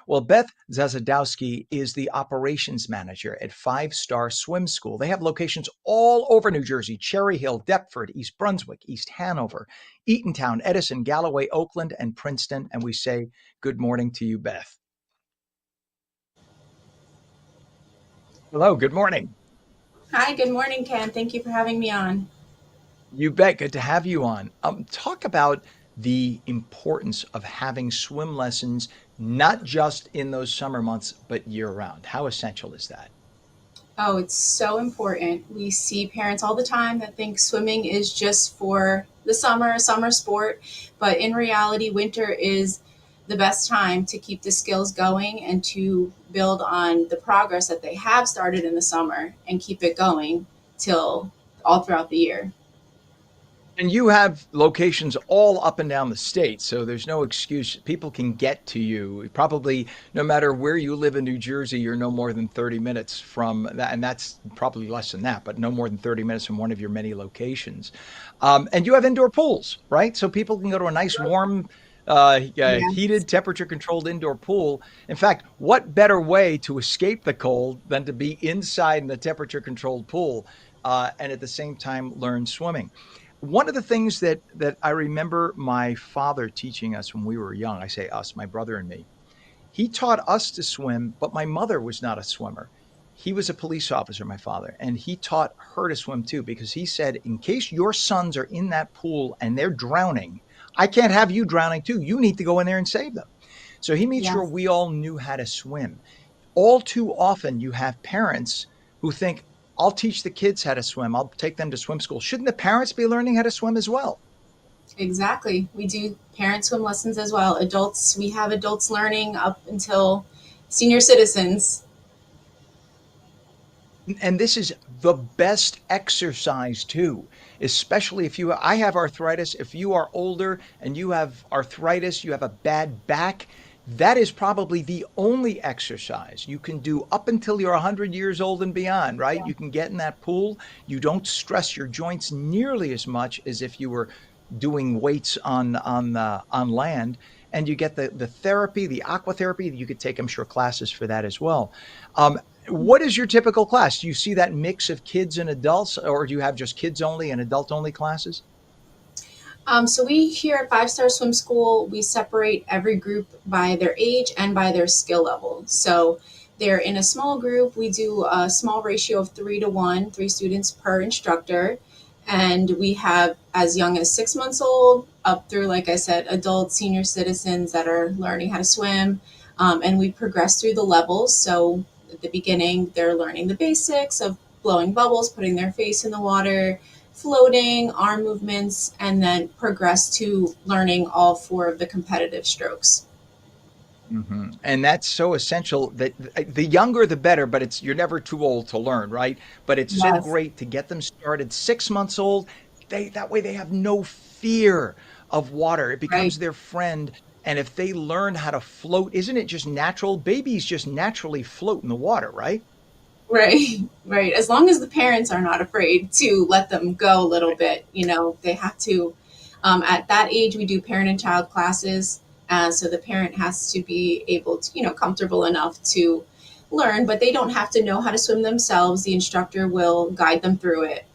Well, Beth Zazadowski is the operations manager at Five Star Swim School. They have locations all over New Jersey: Cherry Hill, Deptford, East Brunswick, East Hanover, Eatontown, Edison, Galloway, Oakland, and Princeton. And we say good morning to you, Beth. Hello, good morning. Hi, good morning, Ken. Thank you for having me on. You bet. Good to have you on. Talk about the importance of having swim lessons, not just in those summer months, but year round. How essential is that? Oh, it's so important. We see parents all the time that think swimming is just for the summer, a summer sport, but in reality, winter is the best time to keep the skills going and to build on the progress that they have started in the summer and keep it going till all throughout the year. And you have locations all up and down the state, so there's no excuse. People can get to you. Probably no matter where you live in New Jersey, you're no more than 30 minutes from that, and that's probably less than that, but no more than 30 minutes from one of your many locations. And you have indoor pools, right? So people can go to a nice warm, Yes, heated, temperature-controlled indoor pool. In fact, what better way to escape the cold than to be inside in the temperature-controlled pool and at the same time learn swimming? One of the things that I remember my father teaching us when we were young, I say us, my brother and me, he taught us to swim, but my mother was not a swimmer. He was a police officer, my father, and he taught her to swim too, because he said, in case your sons are in that pool and they're drowning, I can't have you drowning too. You need to go in there and save them. So he made sure yes. we all knew how to swim. All too often, you have parents who think, I'll teach the kids how to swim. I'll take them to swim school. Shouldn't the parents be learning how to swim as well? Exactly. We do parent swim lessons as well. Adults, we have adults learning up until senior citizens. And this is the best exercise too, especially if I have arthritis. If you are older and you have arthritis, you have a bad back, that is probably the only exercise you can do up until you're 100 years old and beyond, right? You can get in that pool. You don't stress your joints nearly as much as if you were doing weights on land, and you get the therapy, the aqua therapy. You could take, I'm sure, classes for that as well. Um, what is your typical class? Do you see that mix of kids and adults, or do you have just kids only and adult only classes? So we here at Five Star Swim School, we separate every group by their age and by their skill level. So they're in a small group. We do a small ratio of 3 to 1, 3 students per instructor. And we have as young as 6 months old up through, like I said, adult senior citizens that are learning how to swim. And we progress through the levels. So at the beginning, they're learning the basics of blowing bubbles, putting their face in the water, floating, arm movements, and then progress to learning all four of the competitive strokes. And that's so essential that the younger the better, but you're never too old to learn, right? But it's so Yes, great to get them started 6 months old. That way they have no fear of water. It right, becomes their friend. And if they learn how to float, isn't it just natural? Babies just naturally float in the water, right? right, right. As long as the parents are not afraid to let them go a little bit, they have to. At that age, we do parent and child classes. So the parent has to be able to, comfortable enough to learn, but they don't have to know how to swim themselves. The instructor will guide them through it.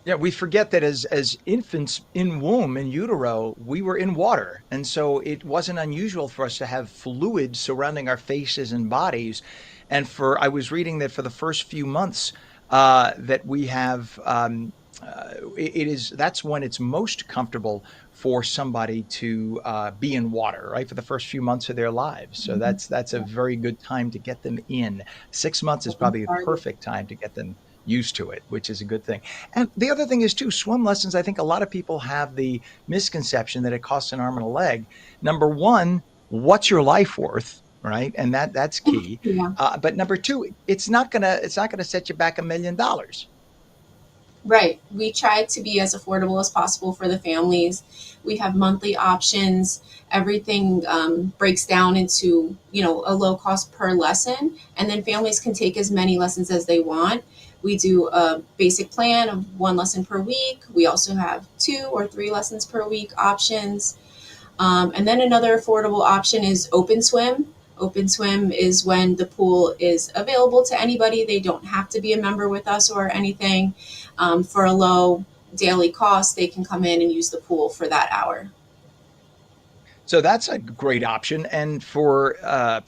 Yeah, we forget that as infants in womb, in utero, we were in water. And so it wasn't unusual for us to have fluid surrounding our faces and bodies. And I was reading that for the first few months that we have, that's when it's most comfortable for somebody to be in water, right? For the first few months of their lives. So Mhm. that's a Yeah, very good time to get them in. 6 months is get them probably the started. perfect time to get them used to it, which is a good thing. And the other thing is too, swim lessons. I think a lot of people have the misconception that it costs an arm and a leg. Number one, what's your life worth, right? And that's key. Yeah. But number two, it's not gonna set you back $1 million. Right. We try to be as affordable as possible for the families. We have monthly options. Everything breaks down into, a low cost per lesson, and then families can take as many lessons as they want. We do a basic plan of one lesson per week. We also have 2 or 3 lessons per week options. And then another affordable option is open swim. Open swim is when the pool is available to anybody. They don't have to be a member with us or anything. For a low daily cost, they can come in and use the pool for that hour. So that's a great option. And for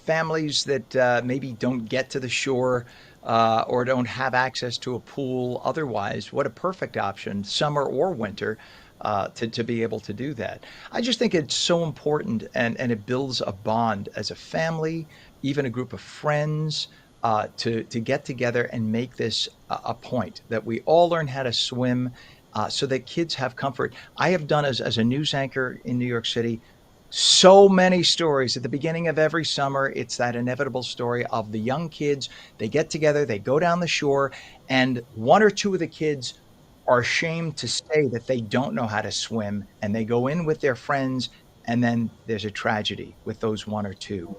families that maybe don't get to the shore or don't have access to a pool otherwise, what a perfect option, summer or winter, to be able to do that. I just think it's so important, and it builds a bond as a family, even a group of friends. To get together and make this a point that we all learn how to swim, so that kids have comfort. I have done as a news anchor in New York City so many stories at the beginning of every summer. It's that inevitable story of the young kids. They get together, they go down the shore, and one or two of the kids are ashamed to say that they don't know how to swim, and they go in with their friends, and then there's a tragedy with those one or two,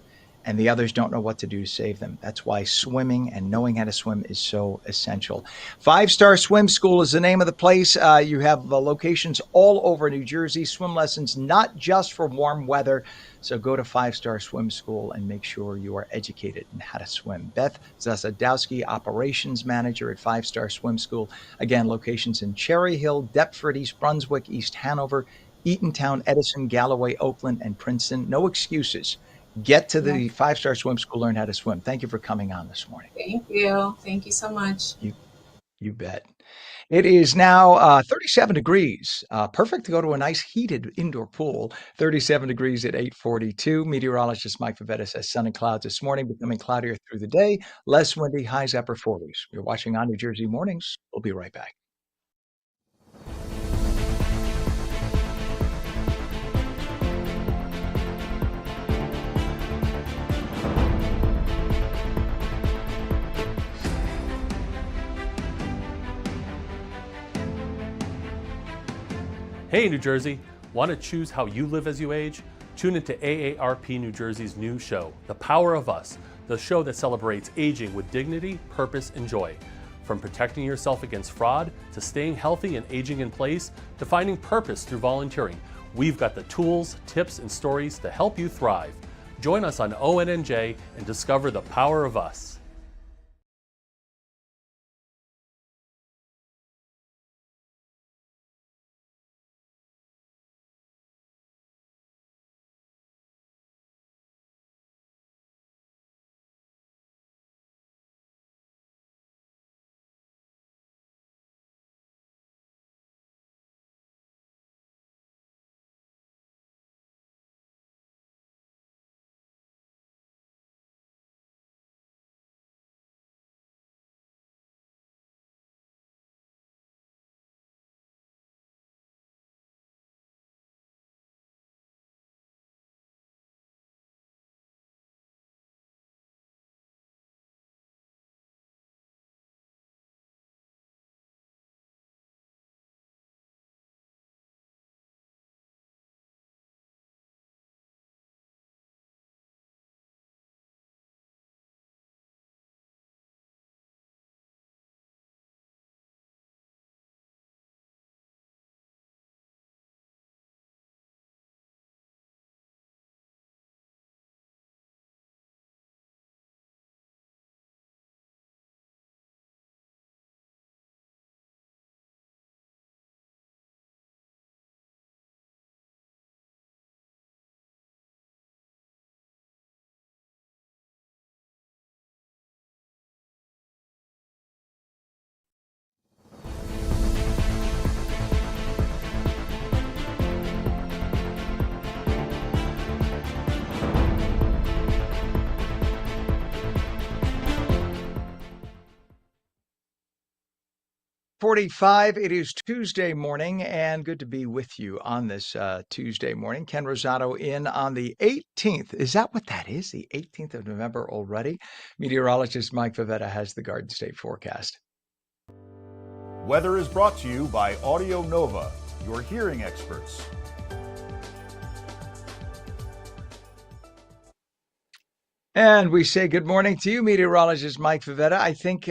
and the others don't know what to do to save them. That's why swimming and knowing how to swim is so essential. Five Star Swim School is the name of the place. You have locations all over New Jersey, swim lessons, not just for warm weather. So go to Five Star Swim School and make sure you are educated in how to swim. Beth Zasadowski, Operations Manager at Five Star Swim School. Again, locations in Cherry Hill, Deptford, East Brunswick, East Hanover, Eatontown, Edison, Galloway, Oakland, and Princeton. No excuses. Get to Yeah. the Five Star Swim School, learn how to swim. Thank you for coming on this morning. Thank you. Thank you so much. You you bet. It is now 37 degrees. Perfect to go to a nice heated indoor pool. 37 degrees at 8:42. Meteorologist Mike Favetta says sun and clouds this morning, becoming cloudier through the day, less windy, highs upper 40s. You're watching On New Jersey Mornings. We'll be right back. Hey, New Jersey. Want to choose how you live as you age? Tune into AARP New Jersey's new show, The Power of Us, the show that celebrates aging with dignity, purpose, and joy. From protecting yourself against fraud, to staying healthy and aging in place, to finding purpose through volunteering, we've got the tools, tips, and stories to help you thrive. Join us on ONNJ and discover the power of us. 8:45. It is Tuesday morning, and good to be with you on this Tuesday morning. Ken Rosato in on the 18th. Is that what that is? The 18th of November already? Meteorologist Mike Favetta has the Garden State forecast. Weather is brought to you by Audio Nova, your hearing experts. And we say good morning to you, meteorologist Mike Favetta. I think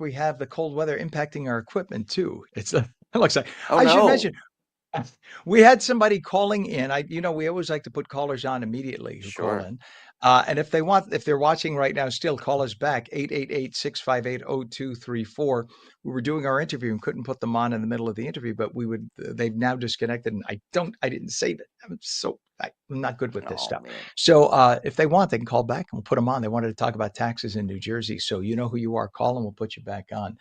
we have the cold weather impacting our equipment too. It looks like Oh I should no. mention we had somebody calling in. We always like to put callers on immediately who call Sure. in. And if they're watching right now, still call us back, 888-658-0234. We were doing our interview and couldn't put them on in the middle of the interview, but they've now disconnected and I didn't save it. I'm not good with this Oh stuff. man. So if they want, they can call back and we'll put them on. They wanted to talk about taxes in New Jersey. So you know who you are. Call and we'll put you back on.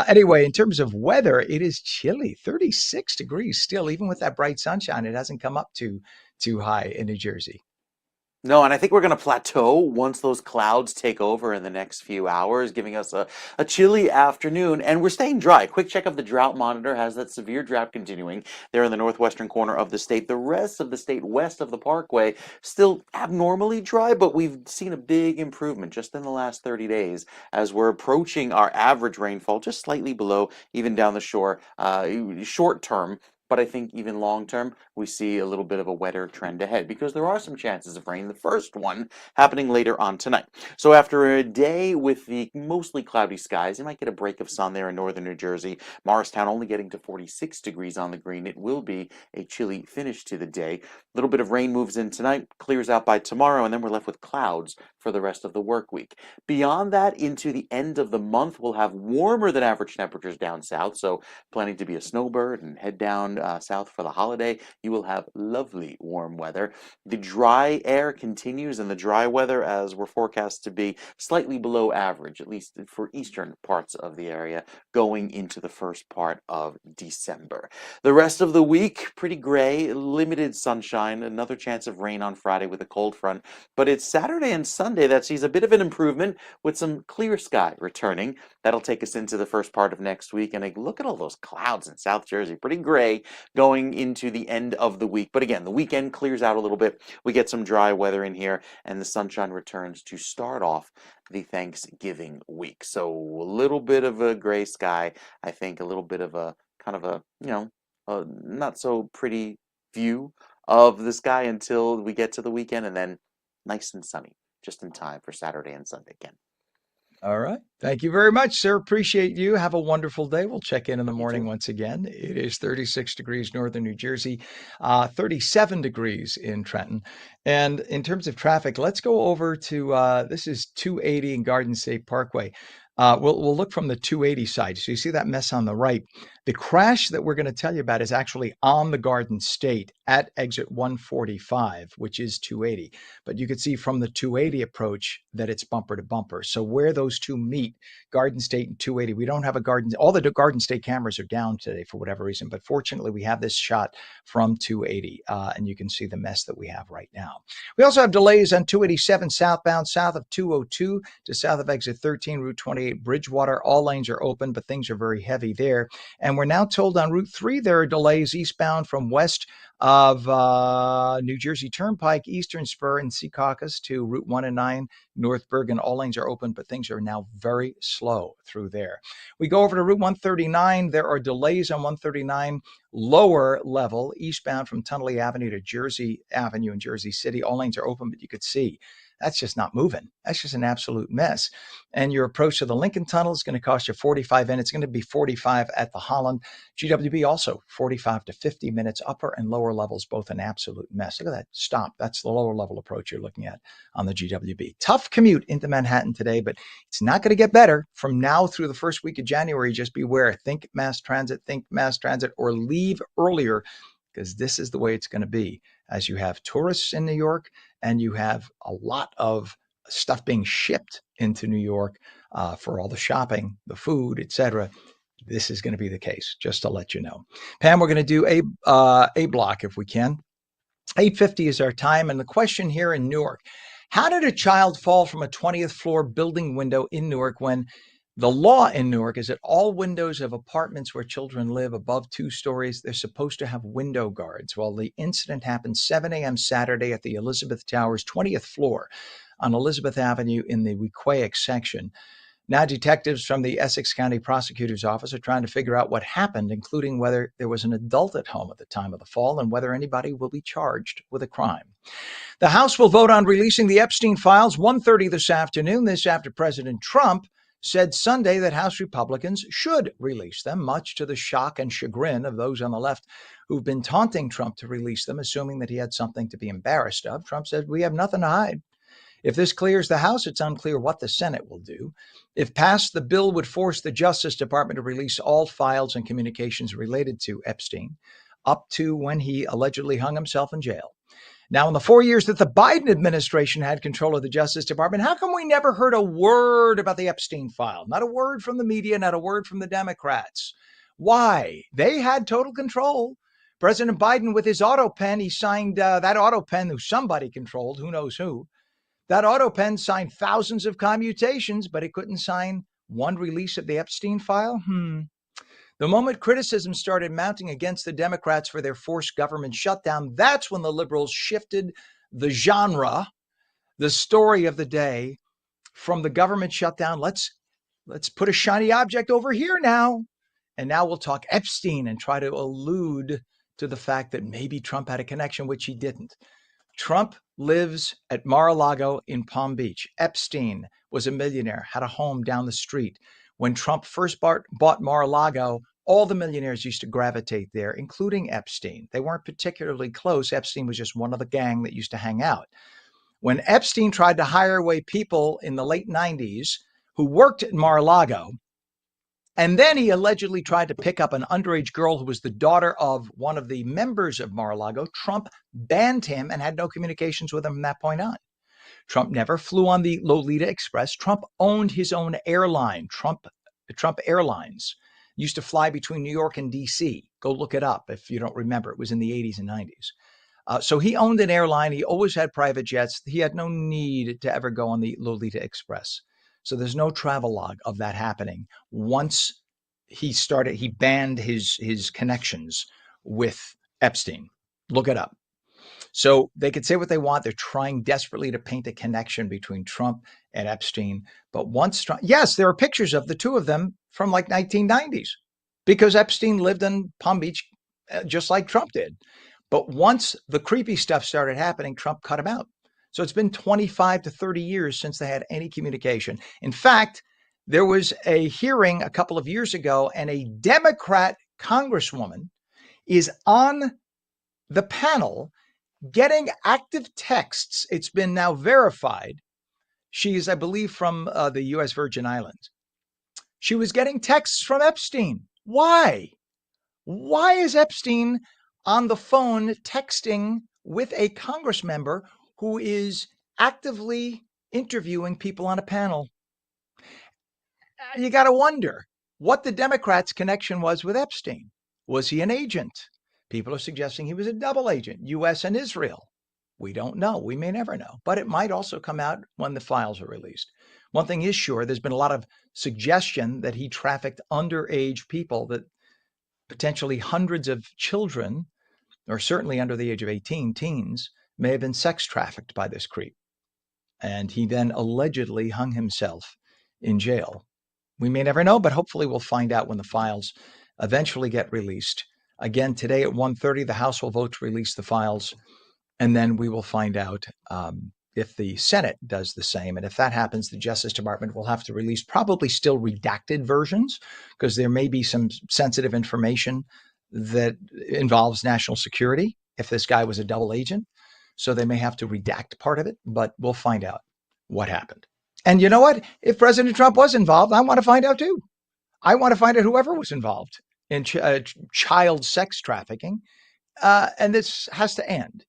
Anyway, in terms of weather, it is chilly, 36 degrees still. Even with that bright sunshine, it hasn't come up too high in New Jersey. No, and I think we're going to plateau once those clouds take over in the next few hours, giving us a chilly afternoon. And we're staying dry. Quick check of the drought monitor has that severe drought continuing there in the northwestern corner of the state. The rest of the state west of the Parkway still abnormally dry, but we've seen a big improvement just in the last 30 days as we're approaching our average rainfall, just slightly below, even down the shore, short term. But I think even long term, we see a little bit of a wetter trend ahead because there are some chances of rain. The first one happening later on tonight. So after a day with the mostly cloudy skies, you might get a break of sun there in northern New Jersey. Morristown only getting to 46 degrees on the green. It will be a chilly finish to the day. A little bit of rain moves in tonight, clears out by tomorrow, and then we're left with clouds for the rest of the work week. Beyond that, into the end of the month, we'll have warmer than average temperatures down south. So planning to be a snowbird and head down south for the holiday, you will have lovely warm weather. The dry air continues and the dry weather as we're forecast to be slightly below average, at least for eastern parts of the area, going into the first part of December. The rest of the week, pretty gray, limited sunshine, another chance of rain on Friday with a cold front, but it's Saturday and Sunday that sees a bit of an improvement with some clear sky returning. That'll take us into the first part of next week, and look at all those clouds in South Jersey, pretty gray going into the end of the week. But again, the weekend clears out a little bit. We get some dry weather in here, and the sunshine returns to start off the Thanksgiving week. So a little bit of a gray sky, I think, a little bit of a kind of a, a not so pretty view of the sky until we get to the weekend, and then nice and sunny just in time for Saturday and Sunday again. All right. Thank you very much, sir. Appreciate you. Have a wonderful day. We'll check in the You morning too. once again. It is 36 degrees northern New Jersey, 37 degrees in Trenton. And in terms of traffic, let's go over to this is 280 in Garden State Parkway. We'll look from the 280 side. So you see that mess on the right. The crash that we're going to tell you about is actually on the Garden State at exit 145, which is 280. But you can see from the 280 approach that it's bumper to bumper. So where those two meet, Garden State and 280, we don't have a Garden. All the Garden State cameras are down today for whatever reason. But fortunately, we have this shot from 280, and you can see the mess that we have right now. We also have delays on 287 southbound, south of 202 to south of exit 13, Route 28 Bridgewater. All lanes are open, but things are very heavy there. And we're now told on Route 3 there are delays eastbound from west of New Jersey Turnpike, Eastern Spur and Secaucus to Route 1 and 9, North Bergen. All lanes are open, but things are now very slow through there. We go over to Route 139. There are delays on 139 lower level, eastbound from Tunnelly Avenue to Jersey Avenue in Jersey City. All lanes are open, but you could see that's just not moving. That's just an absolute mess. And your approach to the Lincoln Tunnel is going to cost you 45 minutes. It's going to be 45 at the Holland. GWB also 45 to 50 minutes, upper and lower levels, both an absolute mess. Look at that stop. That's the lower level approach you're looking at on the GWB. Tough commute into Manhattan today, but it's not going to get better from now through the first week of January. Just beware. Think mass transit, or leave earlier, because this is the way it's going to be as you have tourists in New York and you have a lot of stuff being shipped into New York for all the shopping, the food, etc. This is going to be the case, just to let you know. Pam, we're going to do a block if we can. 8:50 is our time. And the question here in Newark, how did a child fall from a 20th floor building window in Newark when The law in Newark is that all windows of apartments where children live above 2 stories, they're supposed to have window guards. Well, the incident happened 7 a.m. Saturday at the Elizabeth Towers 20th floor on Elizabeth Avenue in the Wequahic section. Now, detectives from the Essex County Prosecutor's Office are trying to figure out what happened, including whether there was an adult at home at the time of the fall and whether anybody will be charged with a crime. The House will vote on releasing the Epstein files 1:30 this afternoon. This after President Trump said Sunday that House Republicans should release them, much to the shock and chagrin of those on the left who've been taunting Trump to release them, assuming that he had something to be embarrassed of. Trump said, "We have nothing to hide." If this clears the House, it's unclear what the Senate will do. If passed, the bill would force the Justice Department to release all files and communications related to Epstein, up to when he allegedly hung himself in jail. Now, in the 4 years that the Biden administration had control of the Justice Department, how come we never heard a word about the Epstein file? Not a word from the media, not a word from the Democrats. Why? They had total control. President Biden, with his auto pen, he signed that auto pen who somebody controlled, who knows who. That auto pen signed thousands of commutations, but it couldn't sign one release of the Epstein file. The moment criticism started mounting against the Democrats for their forced government shutdown, that's when the liberals shifted the genre, the story of the day, from the government shutdown. Let's put a shiny object over here now. And now we'll talk Epstein and try to allude to the fact that maybe Trump had a connection, which he didn't. Trump lives at Mar-a-Lago in Palm Beach. Epstein was a millionaire, had a home down the street. When Trump first bought Mar-a-Lago, all the millionaires used to gravitate there, including Epstein. They weren't particularly close. Epstein was just one of the gang that used to hang out. When Epstein tried to hire away people in the late 90s who worked at Mar-a-Lago, and then he allegedly tried to pick up an underage girl who was the daughter of one of the members of Mar-a-Lago, Trump banned him and had no communications with him from that point on. Trump never flew on the Lolita Express. Trump owned his own airline. Trump Airlines used to fly between New York and D.C. Go look it up if you don't remember. It was in the 80s and 90s. So he owned an airline. He always had private jets. He had no need to ever go on the Lolita Express. So there's no travel log of that happening. Once he banned his connections with Epstein. Look it up. So they could say what they want. They're trying desperately to paint a connection between Trump and Epstein. But once Trump, yes, there are pictures of the two of them from like 1990s because Epstein lived in Palm Beach just like Trump did. But once the creepy stuff started happening, Trump cut him out. So it's been 25 to 30 years since they had any communication. In fact, there was a hearing a couple of years ago, and a Democrat congresswoman is on the panel getting active texts. It's been now verified. She is, I believe, from the U.S. Virgin Islands. She was getting texts from Epstein. Why? Why is Epstein on the phone texting with a Congress member who is actively interviewing people on a panel? You got to wonder what the Democrats' connection was with Epstein. Was he an agent? People are suggesting he was a double agent, U.S. and Israel. We don't know. We may never know. But it might also come out when the files are released. One thing is sure, there's been a lot of suggestion that he trafficked underage people, that potentially hundreds of children, or certainly under the age of 18, teens, may have been sex trafficked by this creep. And he then allegedly hung himself in jail. We may never know, but hopefully we'll find out when the files eventually get released. Again, today at 1:30, the House will vote to release the files, and then we will find out if the Senate does the same. And if that happens, the Justice Department will have to release probably still redacted versions, because there may be some sensitive information that involves national security if this guy was a double agent. So they may have to redact part of it, but we'll find out what happened. And you know what? If President Trump was involved, I want to find out too. I want to find out whoever was involved in child sex trafficking. And this has to end.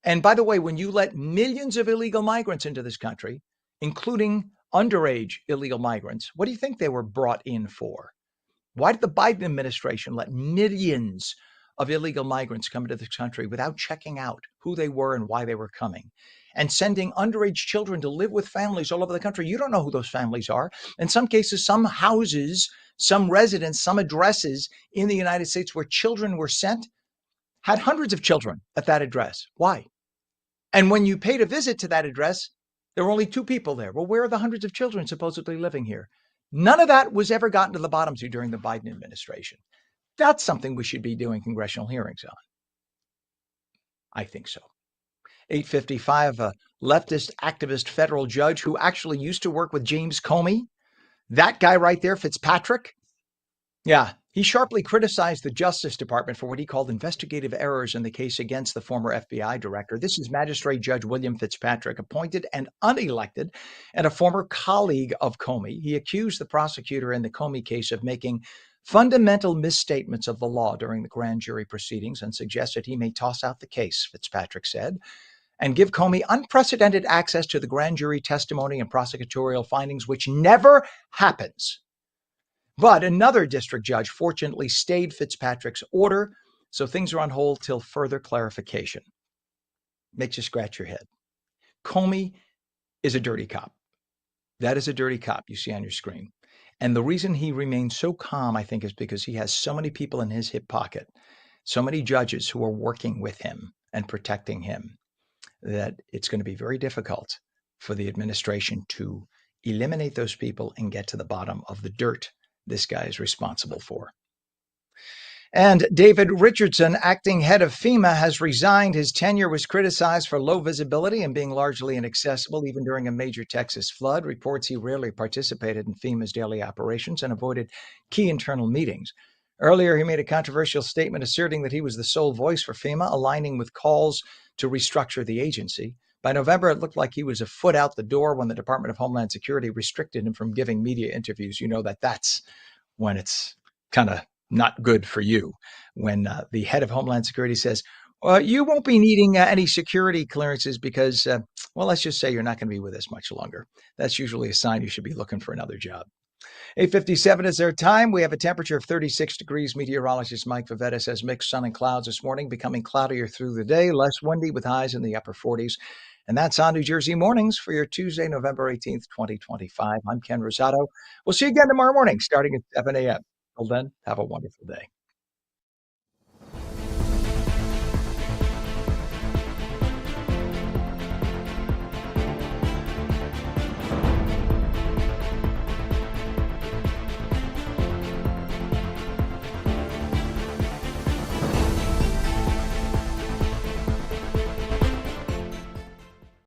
And by the way, when you let millions of illegal migrants into this country, including underage illegal migrants, what do you think they were brought in for? Why did the Biden administration let millions of illegal migrants coming to this country without checking out who they were and why they were coming, and sending underage children to live with families all over the country. You don't know who those families are. In some cases, some houses, some residents, some addresses in the United States where children were sent had hundreds of children at that address. Why? And when you paid a visit to that address, there were only 2 people there. Well, where are the hundreds of children supposedly living here? None of that was ever gotten to the bottom to during the Biden administration. That's something we should be doing congressional hearings on. I think so. 8:55, a leftist activist federal judge who actually used to work with James Comey. That guy right there, Fitzpatrick. Yeah, he sharply criticized the Justice Department for what he called investigative errors in the case against the former FBI director. This is Magistrate Judge William Fitzpatrick, appointed and unelected, and a former colleague of Comey. He accused the prosecutor in the Comey case of making fundamental misstatements of the law during the grand jury proceedings and suggested he may toss out the case, Fitzpatrick said, and give Comey unprecedented access to the grand jury testimony and prosecutorial findings, which never happens. But another district judge fortunately stayed Fitzpatrick's order, so things are on hold till further clarification. Makes you scratch your head. Comey is a dirty cop. That is a dirty cop you see on your screen. And the reason he remains so calm, I think, is because he has so many people in his hip pocket, so many judges who are working with him and protecting him, that it's going to be very difficult for the administration to eliminate those people and get to the bottom of the dirt this guy is responsible for. And David Richardson, acting head of FEMA, has resigned. His tenure was criticized for low visibility and being largely inaccessible, even during a major Texas flood. Reports he rarely participated in FEMA's daily operations and avoided key internal meetings. Earlier, he made a controversial statement asserting that he was the sole voice for FEMA, aligning with calls to restructure the agency. By November, it looked like he was a foot out the door when the Department of Homeland Security restricted him from giving media interviews. You know that's when it's kind of not good for you. When the head of Homeland Security says, you won't be needing any security clearances because, well, let's just say you're not going to be with us much longer. That's usually a sign you should be looking for another job. 8:57 is their time. We have a temperature of 36 degrees. Meteorologist Mike Favetta says mixed sun and clouds this morning, becoming cloudier through the day, less windy with highs in the upper 40s. And that's on New Jersey Mornings for your Tuesday, November 18th, 2025. I'm Ken Rosato. We'll see you again tomorrow morning, starting at 7 a.m. Till then, have a wonderful day.